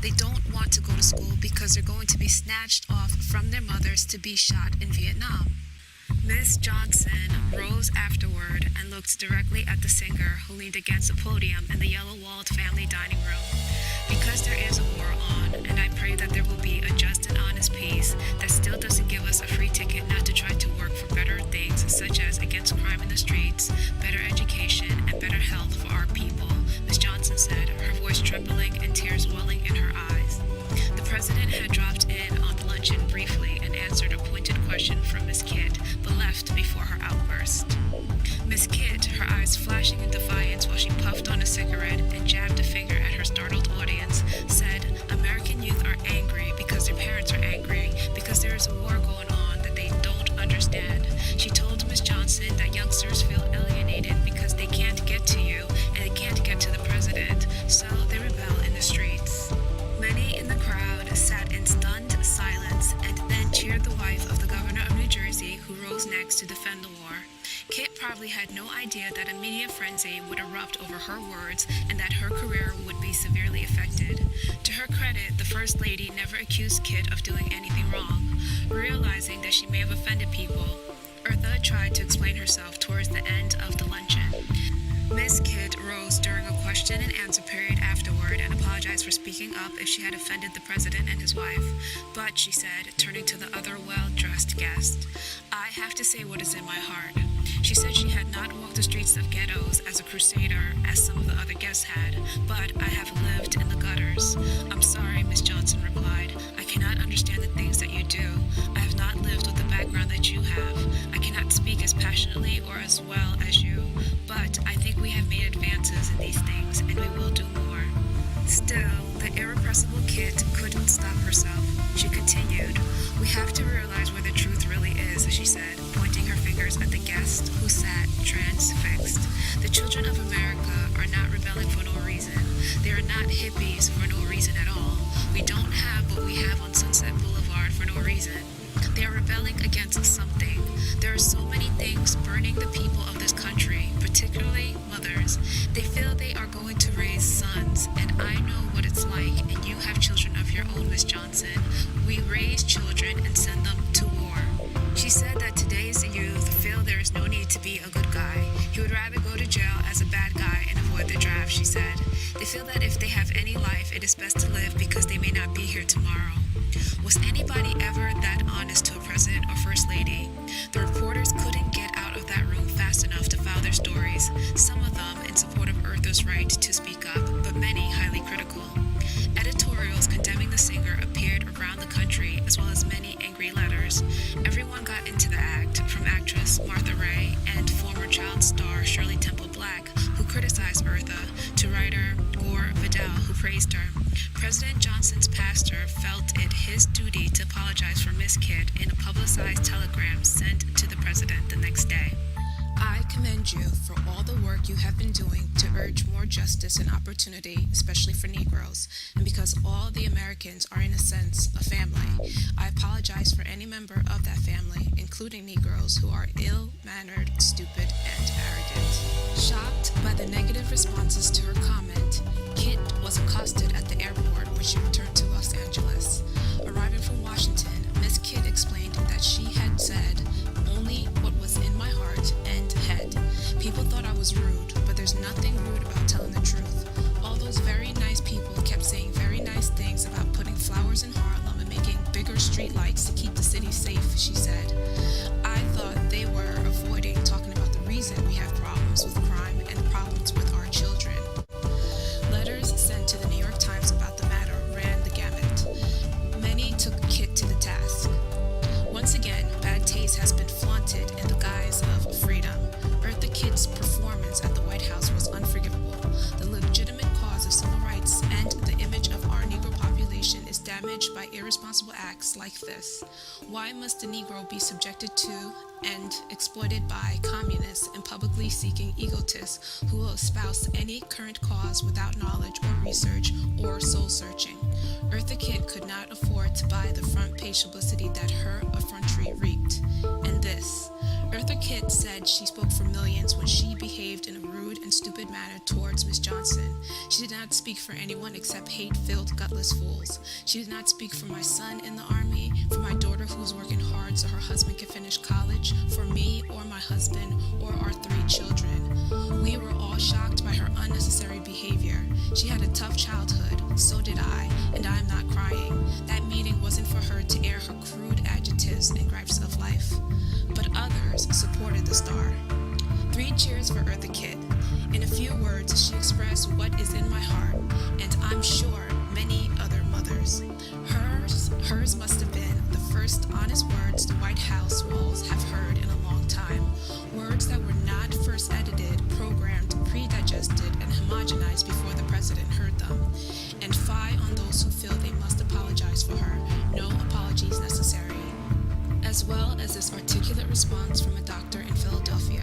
They don't want to go to school because they're going to be snatched off from their mothers to be shot in Vietnam." Miss Johnson rose afterward and looked directly at the singer who leaned against a podium in the yellow-walled family dining room. "Because there is a war on, and I pray that there will be a just and honest peace, that still doesn't give us a free ticket not to try to work for better things such as against crime in the streets, better education, and better health for our people," Miss Johnson said, her voice trembling and tears welling in her eyes. The president had dropped in on the luncheon briefly and answered a pointed question from Miss Kitt, but left before her outburst. Miss Kitt, her eyes flashing in defiance while she puffed on a cigarette and jabbed a finger at her startled audience, said, "American youth are angry because their parents are angry, because there is a war going on that they don't understand." She told Miss Johnson that youngsters feel alienated because they can't get to you and they can't get to the president, so they rebel in the streets. Many in the crowd sat in stunned silence and then cheered the wife of the governor of New Jersey, who rose next to defend the war. Kitt probably had no idea that a media frenzy would erupt over her words and that her career would be severely affected. To her credit, the First Lady never accused Kitt of doing anything wrong. Realizing that she may have offended people, Eartha tried to explain herself towards the end of the luncheon. Miss Kitt rose during a question and answer period afterward and apologized for speaking up if she had offended the president and his wife. But, she said, turning to the other well-dressed guest, "I have to say what is in my heart." She said she had not walked the streets of ghettos as a crusader, as some of the other guests had, but "I have lived in the gutters." "I'm sorry," Miss Johnson replied. "I cannot understand the things that you do. I have not lived with the background that you have. I cannot speak as passionately or as well as you, but I think we have made advances in these things, and we will do more." Still, the irrepressible Kitt couldn't stop herself. She continued, "We have to realize where the truth really is," she said, pointing her fingers at the guest who sat transfixed. "The children of America are not rebelling for no reason. They are not hippies for no reason at all. We don't have what we have on Sunset Boulevard for no reason. They are rebelling against something. There are so many things burning the people of this country, particularly mothers. They feel they are going to raise sons, and I know what it's like, and you have children of your own, Miss Johnson. We raise children and send them to war." She said that today's youth feel there is no need to be a good guy. He would rather go to jail as a bad guy and avoid the draft, she said. They feel that if they have any life, it is best to live because they may not be here tomorrow. Was anybody ever that honest to a president or first lady? The reporters couldn't get out of that room fast enough to file their stories, some of them in support of Eartha's right to speak up, but many highly critical. Editorials condemning the singer appeared around the country, as well as many angry letters. Everyone got into the act, from actress Martha Raye and former child star Shirley Temple Black, who criticized Eartha, to writer Gore Vidal, who praised her. President Johnson's pastor felt it his duty to apologize for Miss Kitt in a publicized telegram sent to the president the next day. "I commend you for all the work you have been doing to urge more justice and opportunity, especially for Negroes, and because all the Americans are in a sense a family. I apologize for any member of that family, including Negroes, who are ill-mannered, stupid, and arrogant." Shocked by the negative responses to her comment, Kitt was accosted at the airport when she returned to Los Angeles. Arriving from Washington, Miss Kitt explained that she had said only what was in my heart and head. People thought I was rude, but there's nothing rude about telling the truth. All those very nice people kept saying very nice things about putting flowers in Harlem and making bigger streetlights to keep the city safe, she said. I thought they were avoiding talking about the reason we have problems with crime and problems with our children. Letters sent to the New York Times about the matter ran the gamut. Many took Kit to the task. Once again, bad taste has been flaunted in the guise of freedom. Eartha Kitt's performance at the White House was unforgivable. The legitimate cause of civil rights and the image of our Negro population is damaged by irresponsible acts like this. Why must the Negro be subjected to and exploited by communists and publicly seeking egotists who will espouse any current cause without knowledge or research or soul-searching? Eartha Kitt could not afford to buy the front-page publicity that her effrontery reaped. And this, Eartha Kitt said she spoke for millions when she behaved in a rude and stupid manner towards Miss Johnson. She did not speak for anyone except hate-filled, gutless fools. She did not speak for my son in the army, for my daughter who was working hard so her husband could finish college, for me or my husband or our 3 children. We were all shocked by her unnecessary behavior. She had a tough childhood, so did I, and I am not crying. That meeting wasn't for her to air her crude adjectives and gripes of life. But others supported the star. 3 cheers for Eartha Kitt. In a few words, she expressed what is in my heart, and I'm sure many other mothers. Hers must have been the first honest words the White House walls have heard in a long time. Words that were not first edited, programmed, pre-digested, and homogenized before the president heard them. And fie on those who feel they must apologize for her. No apologies necessary. As well as this articulate response from a doctor in Philadelphia.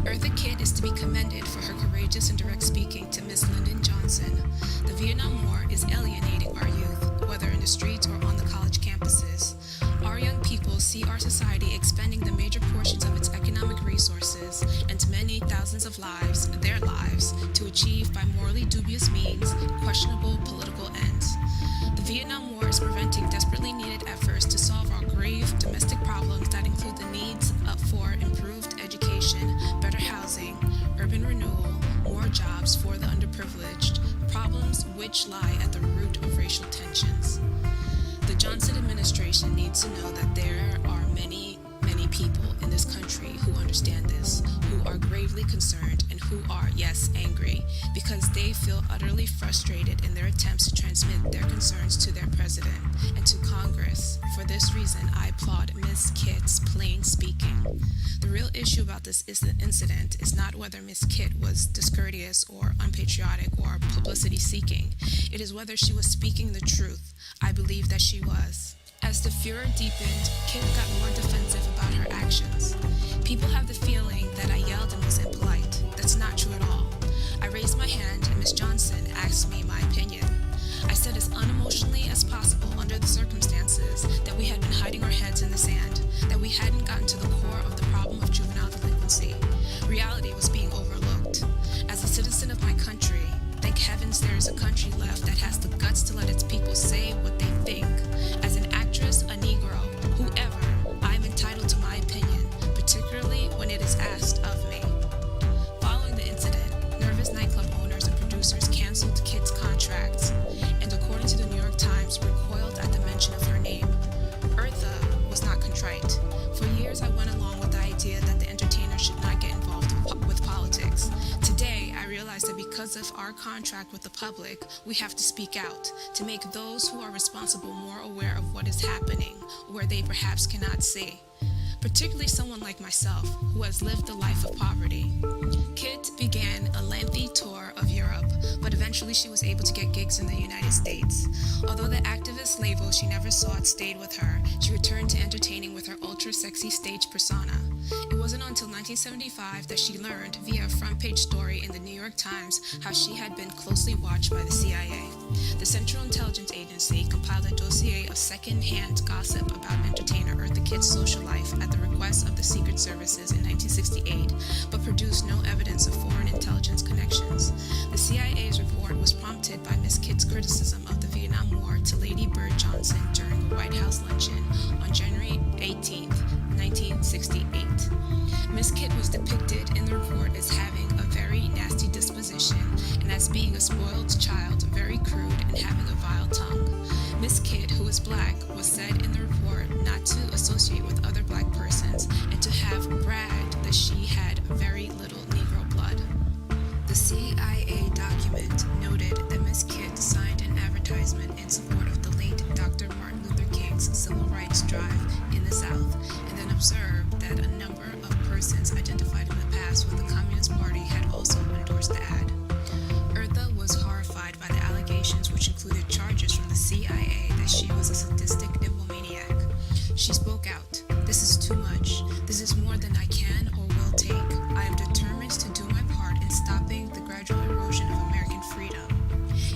Eartha Kitt is to be commended for her courageous and direct speaking to Miss Lyndon Johnson. The Vietnam War is alienating our youth, whether in the streets or on the college campuses. Our young people see our society expending the major portions of its economic resources and many thousands of lives, their lives, to achieve by morally dubious means questionable political ends. The Vietnam War is preventing desperately needed efforts to solve our grave domestic problems that include the needs for improved education, better housing, urban renewal, more jobs for the underprivileged, problems which lie at the root of racial tensions. The Johnson administration needs to know that there are many people in this country who understand this, who are gravely concerned, and who are, yes, angry, because they feel utterly frustrated in their attempts to transmit their concerns to their president and to Congress. For this reason, I applaud Ms. Kitt's plain speaking. The real issue about this incident is not whether Ms. Kitt was discourteous or unpatriotic or publicity-seeking. It is whether she was speaking the truth. I believe that she was. As the furor deepened, Kitt got more defensive about her actions. People have the feeling that I yelled and was impolite. That's not true at all. I raised my hand and Miss Johnson asked me my opinion. I said as unemotionally as possible under the circumstances that we had been hiding our heads in the sand, that we hadn't gotten to the core of the problem of juvenile delinquency. Reality was being overlooked. As a citizen of my country, thank heavens there is a country left that has the guts to let its people say what they think. As an actress, a Negro, whoever, I am entitled to my opinion, particularly when it is asked of me. Following the incident, nervous nightclub owners and producers canceled Kitt's contracts, and according to the New York Times, recoiled at the mention of her name. Eartha was not contrite. For years, I went along with the idea that the entertainer should not get involved with politics. Today, I realize that because of our contract with the public, we have to speak out to make those who are responsible more aware of what is happening, where they perhaps cannot see. Particularly someone like myself, who has lived a life of poverty. Kitt began a lengthy tour of Europe, but eventually she was able to get gigs in the United States. Although the activist label she never sought stayed with her, she returned to entertaining with her ultra-sexy stage persona. It wasn't until 1975 that she learned, via a front-page story in the New York Times, how she had been closely watched by the CIA. The Central Intelligence Agency compiled a dossier of second-hand gossip about entertainer Eartha Kitt's social life at the request of the Secret Services in 1968, but produced no evidence of foreign intelligence connections. The CIA's report was prompted by Ms. Kitt's criticism of the Vietnam War to Lady Bird Johnson during a White House luncheon on January 18, 1968. depicted in the report as having a very nasty disposition and as being a spoiled child, very crude, and having a vile tongue. Miss Kidd, who is black, was said in the report not to associate with other black persons and to have bragged that she had very little Negro blood. The CIA document noted that Miss Kidd signed an advertisement in support of the late Dr. Martin Luther King's civil rights drive in the South, and then observed that a number of persons identified in the past with the Communist Party had also endorsed the ad. Eartha was horrified by the allegations, which included charges from the CIA that she was a sadistic nymphomaniac. She spoke out, "This is too much. This is more than I can or will take. I am determined to do my part in stopping the gradual erosion of American freedom.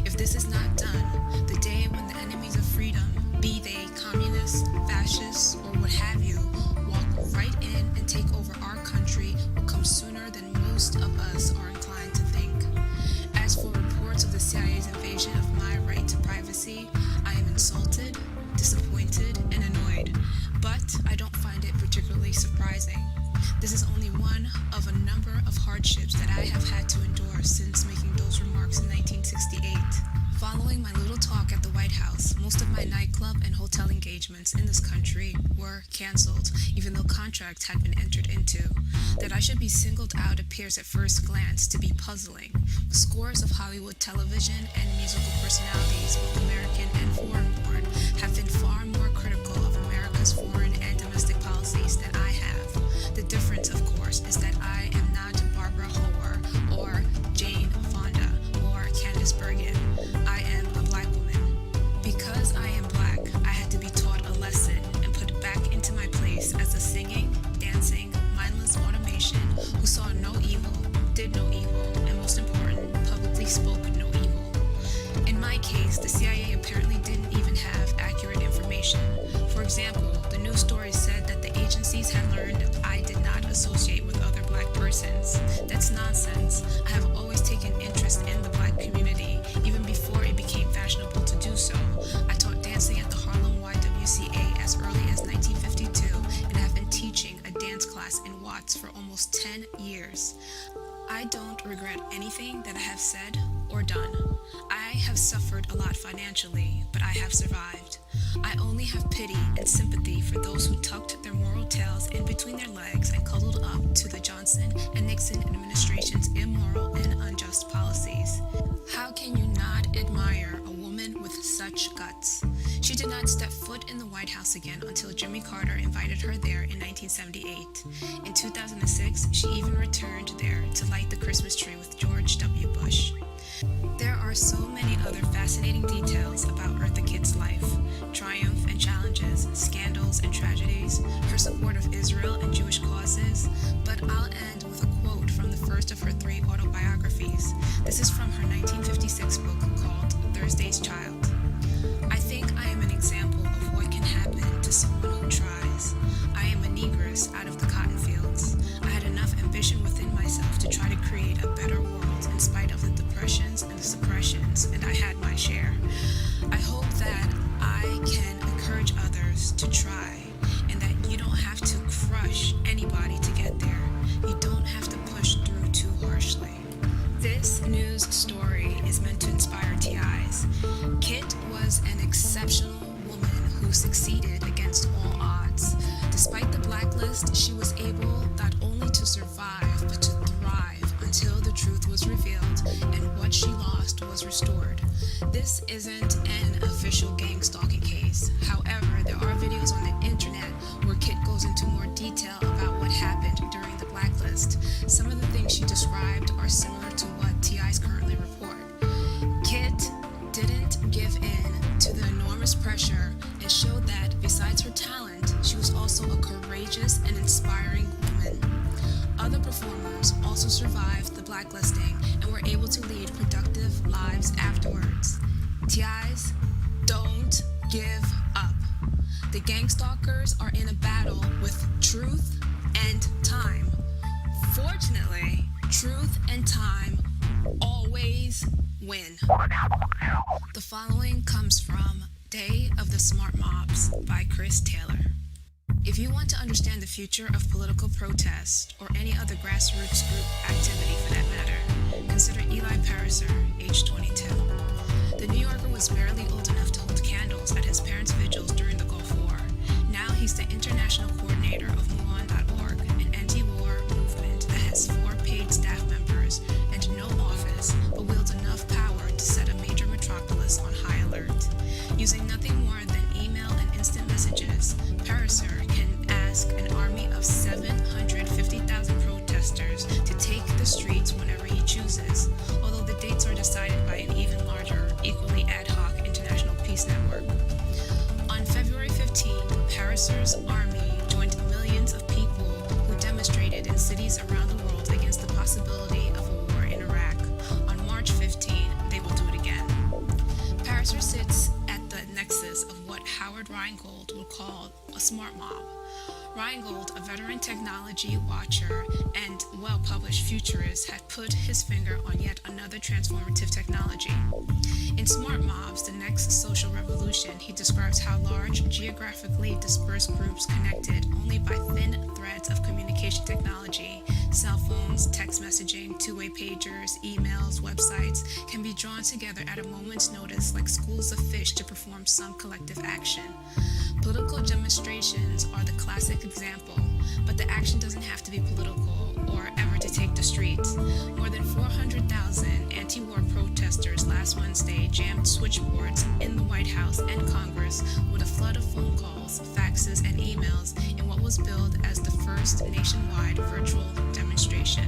If this is not done, the day when the enemies of freedom, be they communists, fascists, or what have you, walk right in and take over our country will come sooner than most of us are inclined to think. As for reports of the CIA's invasion of my right to privacy, I am insulted, disappointed, and annoyed, but I don't find it particularly surprising. This is only one of a number of hardships that I have had to endure since making those remarks in 1968. Following my little talk at the White House, most of my nightclub and hotel engagements in this country were canceled, even though contracts had been entered into. That I should be singled out appears at first glance to be puzzling. Scores of Hollywood television and musical personalities, both American and foreign-born, have been far more critical of America's foreign and domestic policies than I have. The difference, of course, is that I am not Barbara Howard or Jane Fonda or Candice Bergen. I am a black woman. Because I am black, I had to be taught a lesson and put back into my place as a singing, dancing, mindless automation who saw no evil, did no evil, and most important, publicly spoke no evil. In my case, the CIA apparently didn't even have accurate information. For example, the news stories said that the agencies had learned I did not associate with other black persons. That's nonsense. I have always taken interest in the black community, even before it became fashionable to do so. I taught dancing at the Harlem YWCA as early as 1952 and have been teaching a dance class in Watts for almost 10 years. I don't regret anything that I have said or done. I have suffered a lot financially, but I have survived. I only have pity and sympathy for those who tucked their moral tails in between their legs and cuddled up to the Johnson and Nixon administration's immoral and unjust policies. How can you not admire a woman with such guts? She did not step foot in the White House again until Jimmy Carter invited her there in 1978. In 2006, she even returned there to light the Christmas tree with George W. Bush. There are so many other fascinating details about Eartha Kitt's life, triumph and challenges, scandals and tragedies, her support of Israel and Jewish causes, but I'll end with a quote from the first of her 3 autobiographies. This is from her 1956 book called Thursday's Child. I think I am an example of what can happen to someone who tries. I am a negress out of the cotton fields. I had enough ambition within myself to try to create a better world in spite of the depressions and the suppressions, and I had my share. I hope that I can encourage others to try, and that you don't have to crush anybody to get there. You don't have to push through too harshly. This news story is meant to inspire TIs. Kit was an exceptional woman who succeeded against all odds. Despite the blacklist, she was able not only to survive, but to thrive until the truth was revealed and what she lost was restored. This isn't an official gang stalking case. However, there are videos on the internet where Kit goes into more detail about what happened during the blacklist. Some of the things she described are similar to what TIs currently report. Kit didn't give in to the enormous pressure and showed that besides her talent, she was also a courageous and inspiring woman. Other performers also survived the blacklisting and were able to lead productive lives afterwards. TIs, don't give up. The gang stalkers are in a battle with truth and time. Fortunately, truth and time always win. The following comes from Day of the Smart Mobs by Chris Taylor. If you want to understand the future of political protest or any other grassroots group activity for that matter, consider Eli Pariser, age 22. The New Yorker was barely old enough to hold candles at his parents' vigils during the Gulf War. Now he's the international coordinator of MUON.org, an anti-war movement that has 4 paid staff members and no office, but wields enough power to set a major metropolis on high alert. Using nothing more than email and instant messages, Pariser can ask an army of 750,000 protesters to take the streets whenever he chooses, although the dates are decided by an even larger, equally ad hoc international peace network. On February 15th, Pariser's army joined millions of people who demonstrated in cities around the world against the possibility of a war in Iraq. On March 15th, they will do it again. Pariser sits at the nexus of what Howard Rheingold would call a smart mob. Rheingold, a veteran technology watcher and well-published futurist, had put his finger on yet another transformative technology. In Smart Mobs, the next social revolution, he describes how large, geographically dispersed groups connected only by thin threads of communication technology, cell phones, text messaging, two-way pagers, emails, websites, can be drawn together at a moment's notice like schools of fish to perform some collective action. Political demonstrations are the classic example, but the action doesn't have to be political or ever to take the streets. More than 400,000 anti-war protesters last Wednesday jammed switchboards in the White House and Congress with a flood of phone calls, faxes, and emails in what was billed as the first nationwide virtual demonstration.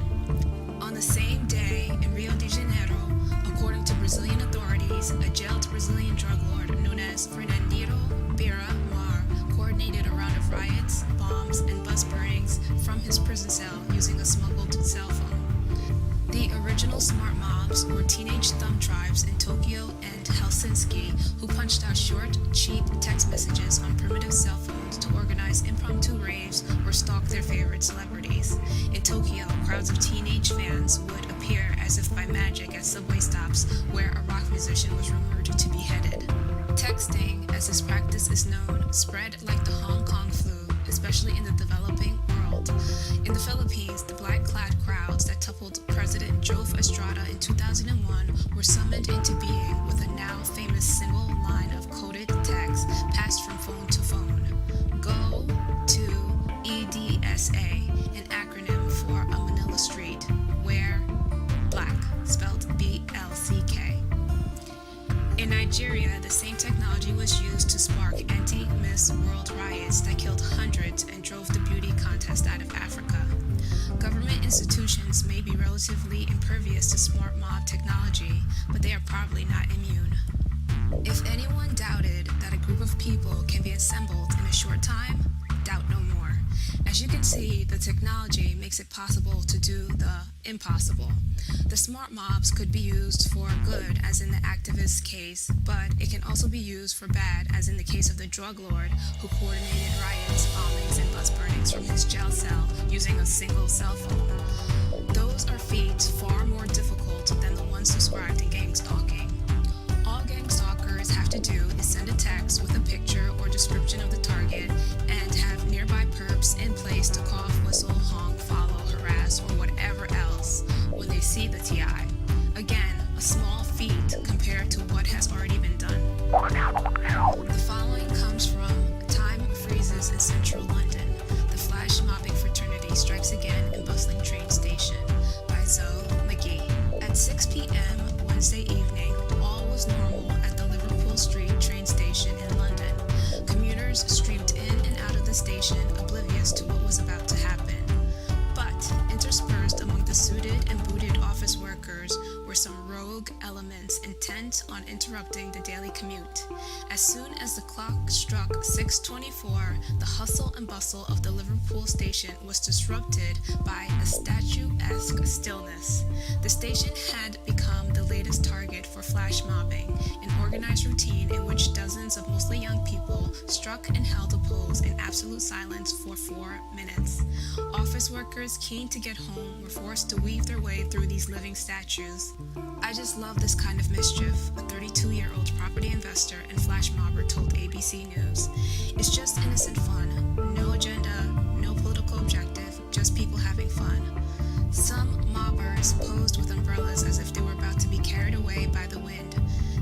On the same day, in Rio de Janeiro, according to Brazilian authorities, a jailed Brazilian drug lord known as Fernandinho Beira Mar coordinated a round of riots, bombs, and bus burnings from his prison cell using a smuggled cell phone. The original smart mobs were teenage thumb tribes in Tokyo and Helsinki who punched out short, cheap text messages on primitive cell phones to organize impromptu raves or stalk their favorite celebrities. In Tokyo, crowds of teenage fans would appear as if by magic at subway stops where a rock musician was rumored to be headed. Texting, as this practice is known, spread like the Hong Kong flu, especially in the developing world. In the Philippines, the black-clad crowds that toppled President Jove Estrada in 2001 were summoned into being with a now famous single line of coded text passed from phone to phone. Go to EDSA, an acronym for a Manila street, where black, spelled BLCK. In Nigeria, the same technology was used to spark anti-Miss World riots that killed hundreds and drove the beauty contest out of Africa. Government institutions may be relatively impervious to smart mob technology, but they are probably not immune. If anyone doubted that a group of people can be assembled in a short time, doubt no more. As you can see, the technology makes it possible to do the impossible. The smart mobs could be used for good, as in the activist case, but it can also be used for bad, as in the case of the drug lord who coordinated riots, bombings, and bus burnings from his jail cell using a single cell phone. Those are feats far more difficult than the ones described in GangStalking. All GangStalkers have to do is send a text with a picture or description of the target and have nearby perps in place to cough, whistle, honk, follow, harass, or whatever else when they see the TI. Again, a small feat compared to what has already been done. The following comes from Time Freezes in Central London. The flash mobbing fraternity strikes again in bustling train station by Zoe McGee. At 6 p.m. Wednesday evening, all was normal at the Liverpool Street train station in London. Commuters streamed in and out of the station, oblivious to what was about to happen. But interspersed among the suited and booted office workers were some rogue elements intent on interrupting the daily commute. As soon as the clock struck 6:24, the hustle and bustle of the Liverpool station was disrupted by a statuesque stillness. The station had become the latest target for flash mobbing, an organized routine in which dozens of mostly young people struck and held a pose in absolute silence for 4 minutes. Office workers keen to get home were forced to weave their way through these living statues. I just love this kind of mischief, a 32-year-old property investor and flash mobber told ABC News. It's just innocent fun, no agenda, no political objective, just people having fun. Some mobbers posed with umbrellas as if they were about to be carried away by the wind.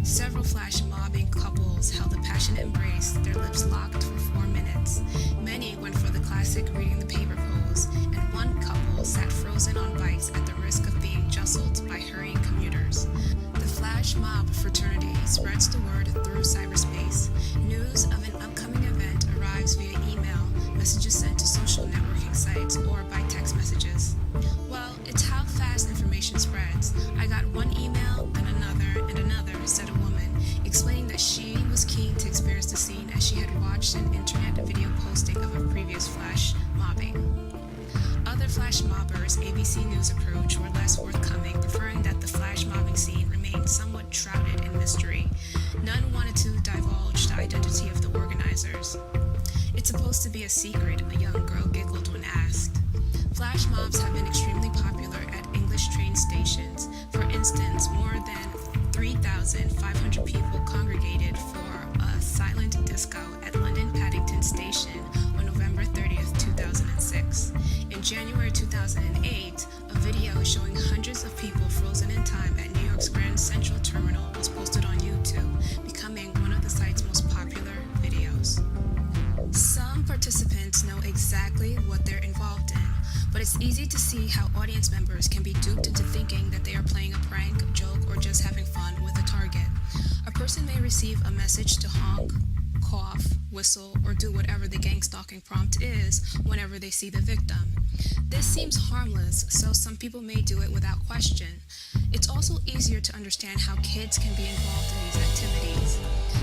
Several flash mobbing couples held a passionate embrace, their lips locked for 4 minutes. Many went for the classic reading the paper pose, and one couple sat frozen on bikes at the risk of being jostled by hurrying commuters. The flash mob fraternity spreads the word through cyberspace. News of an upcoming event arrives via email, messages sent to social networking sites, or by text messages. Well, it's how fast information spreads. I got one email, then another, and another, said a woman, explaining that she was keen to experience the scene as she had watched an internet video posting of a previous flash mobbing. Other flash mobbers ABC News approach were less forthcoming, preferring that the flash mobbing scene remained somewhat shrouded in mystery. None wanted to divulge the identity of the organizers. It's supposed to be a secret, a young girl giggled when asked. Flash mobs have been extremely popular at English train stations. For instance, more than 3,500 people congregated for a silent disco at London Paddington Station on November 30th, 2006. In January 2008, a video showing hundreds of people frozen in time at New York's Grand Central Terminal was posted on YouTube, becoming one of the site's most popular videos. Some participants know exactly what they're involved in, but it's easy to see how audience members can be duped into thinking that they are playing a prank, joke, or just having fun with a target. A person may receive a message to honk, cough, whistle, or do whatever the gang-stalking prompt is whenever they see the victim. This seems harmless, so some people may do it without question. It's also easier to understand how kids can be involved in these activities.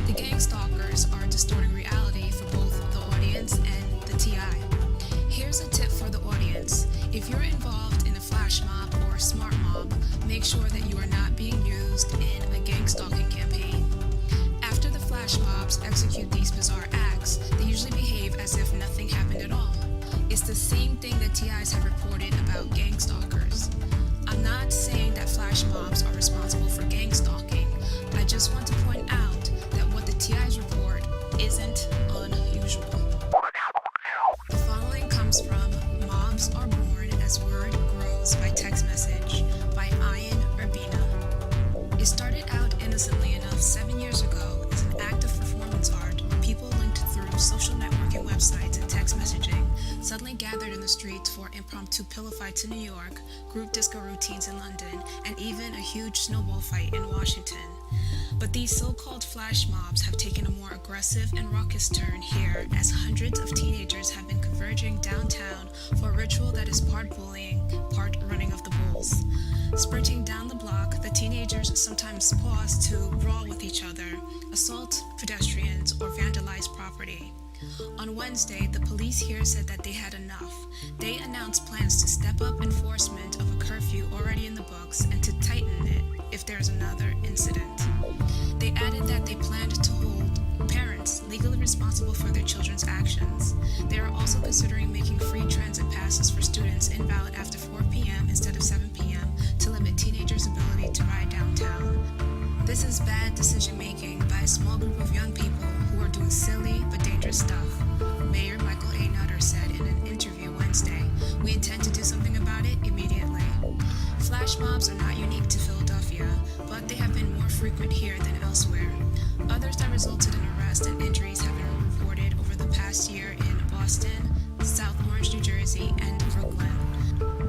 The gang stalkers are distorting reality for both the audience and the TI. Here's a tip for the audience. If you're involved in a flash mob or a smart mob, make sure that you are not being used in a gang stalking campaign. After the flash mobs execute these bizarre acts, they usually behave as if nothing happened at all. It's the same thing that TIs have reported about gang stalkers. I'm not saying that flash mobs are responsible for gang stalking. I just want to point out that what the TIs report isn't unusual. The following comes from Mobs Are Born as Word Grows by Text Message by Ian Urbina. It started out innocently enough 7 years ago as an act of performance art where people linked through social networking websites and text messaging suddenly gathered in the streets for impromptu pillow fights in New York, group disco routines in London, and even a huge snowball fight in Washington. But these so-called flash mobs have taken a more aggressive and raucous turn here as hundreds of teenagers have been converging downtown for a ritual that is part bullying, part running of the bulls. Sprinting down the block, the teenagers sometimes pause to brawl with each other, assault pedestrians, or vandalize property. On Wednesday, the police here said that they had enough. They announced plans to step up enforcement of a curfew already in the books and to tighten it if there's another incident. They added that they planned to hold parents legally responsible for their children's actions. They are also considering making free transit passes for students invalid after 4 p.m. instead of 7 p.m. to limit teenagers' ability to ride downtown. This is bad decision making by a small group of young people who are doing silly but dangerous stuff. Mayor Michael A. Nutter said in an interview Wednesday, "We intend to do something about it immediately." Flash mobs are not unique to Philadelphia, but they have been more frequent here than elsewhere. Others that resulted in arrest and injuries have been reported over the past year in Boston, South Orange, New Jersey, and Brooklyn.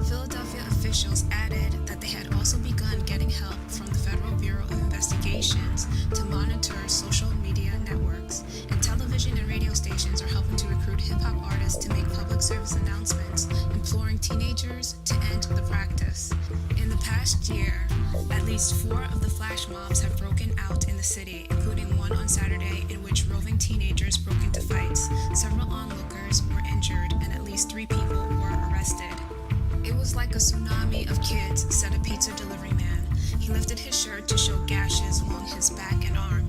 Philadelphia officials added that they had also begun getting help from the Federal Bureau of Investigations to monitor social media networks, and television and radio stations are helping to recruit hip-hop artists to make public service announcements imploring teenagers to end the practice. In the past year, at least 4 of the flash mobs have broken out in the city, including one on Saturday in which roving teenagers broke into fights. Several onlookers were injured and at least 3 people were arrested. "It was like a tsunami of kids," said a pizza delivery man. He lifted his shirt to show gashes along his back and arm,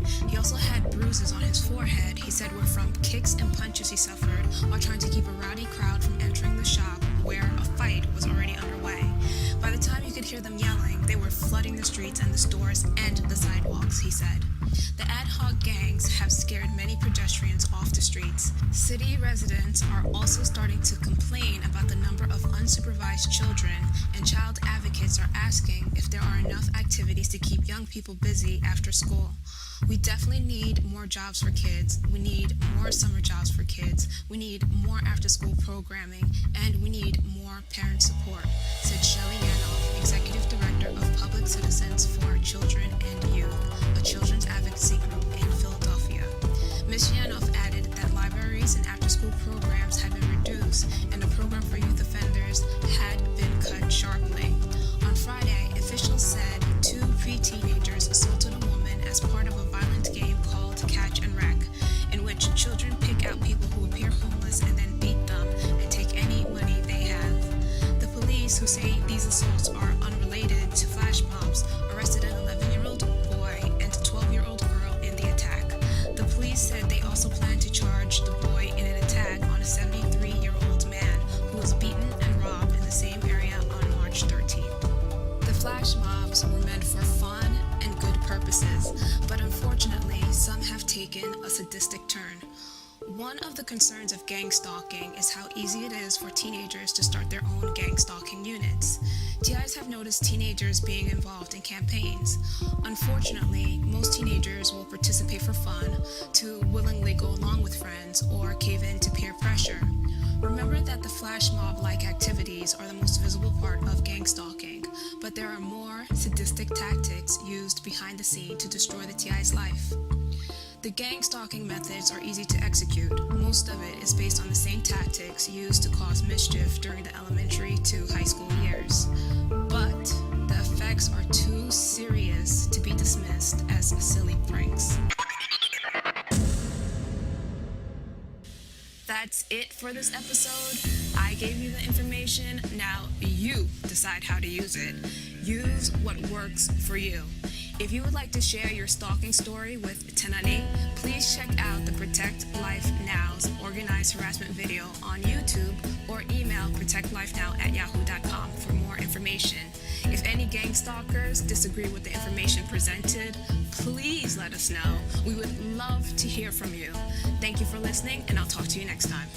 he suffered while trying to keep a rowdy crowd from entering the shop where a fight was already underway. By the time you could hear them yelling, they were flooding the streets and the stores and the sidewalks, he said. The ad hoc gangs have scared many pedestrians off the streets. City residents are also starting to complain about the number of unsupervised children, and child advocates are asking if there are enough activities to keep young people busy after school. We definitely need more jobs for kids. We need more summer jobs for kids. We need more after-school programming, and we need more parent support, said Shelley Yanoff, Executive Director of Public Citizens for Children and Youth, a children's advocacy group in Philadelphia. Ms. Yanoff added that libraries and after-school programs had been reduced, and the program for youth offenders had been cut sharply. On Friday, officials said 2 pre-teenagers assaulted a woman as part of a violent game called Catch and Wreck, in which children pick out people who appear homeless and then beat them and take any money they have. The police, who say these assaults are unrelated to flash mobs, arrested an 11-year-old boy and a 12-year-old girl in the attack. The police said they also plan to charge the boy in an attack on a 73-year-old man who was beaten and robbed in the same area on March 13th. The flash mobs were meant for fun and good purposes, but unfortunately, some have taken a sadistic turn. One of the concerns of gang stalking is how easy it is for teenagers to start their own gang stalking units. TIs have noticed teenagers being involved in campaigns. Unfortunately, most teenagers will participate for fun, to willingly go along with friends, or cave in to peer pressure. Remember that the flash mob-like activities are the most visible part of gang stalking, but there are more sadistic tactics used behind the scene to destroy the TI's life. The gang stalking methods are easy to execute. Most of it is based on the same tactics used to cause mischief during the elementary to high school years. But the effects are too serious to be dismissed as silly pranks. That's it for this episode. I gave you the information. Now you decide how to use it. Use what works for you. If you would like to share your stalking story with Tenani, please check out the Protect Life Now's organized harassment video on YouTube, or email protectlifenow@yahoo.com for more information. If any gang stalkers disagree with the information presented, please let us know. We would love to hear from you. Thank you for listening, and I'll talk to you next time.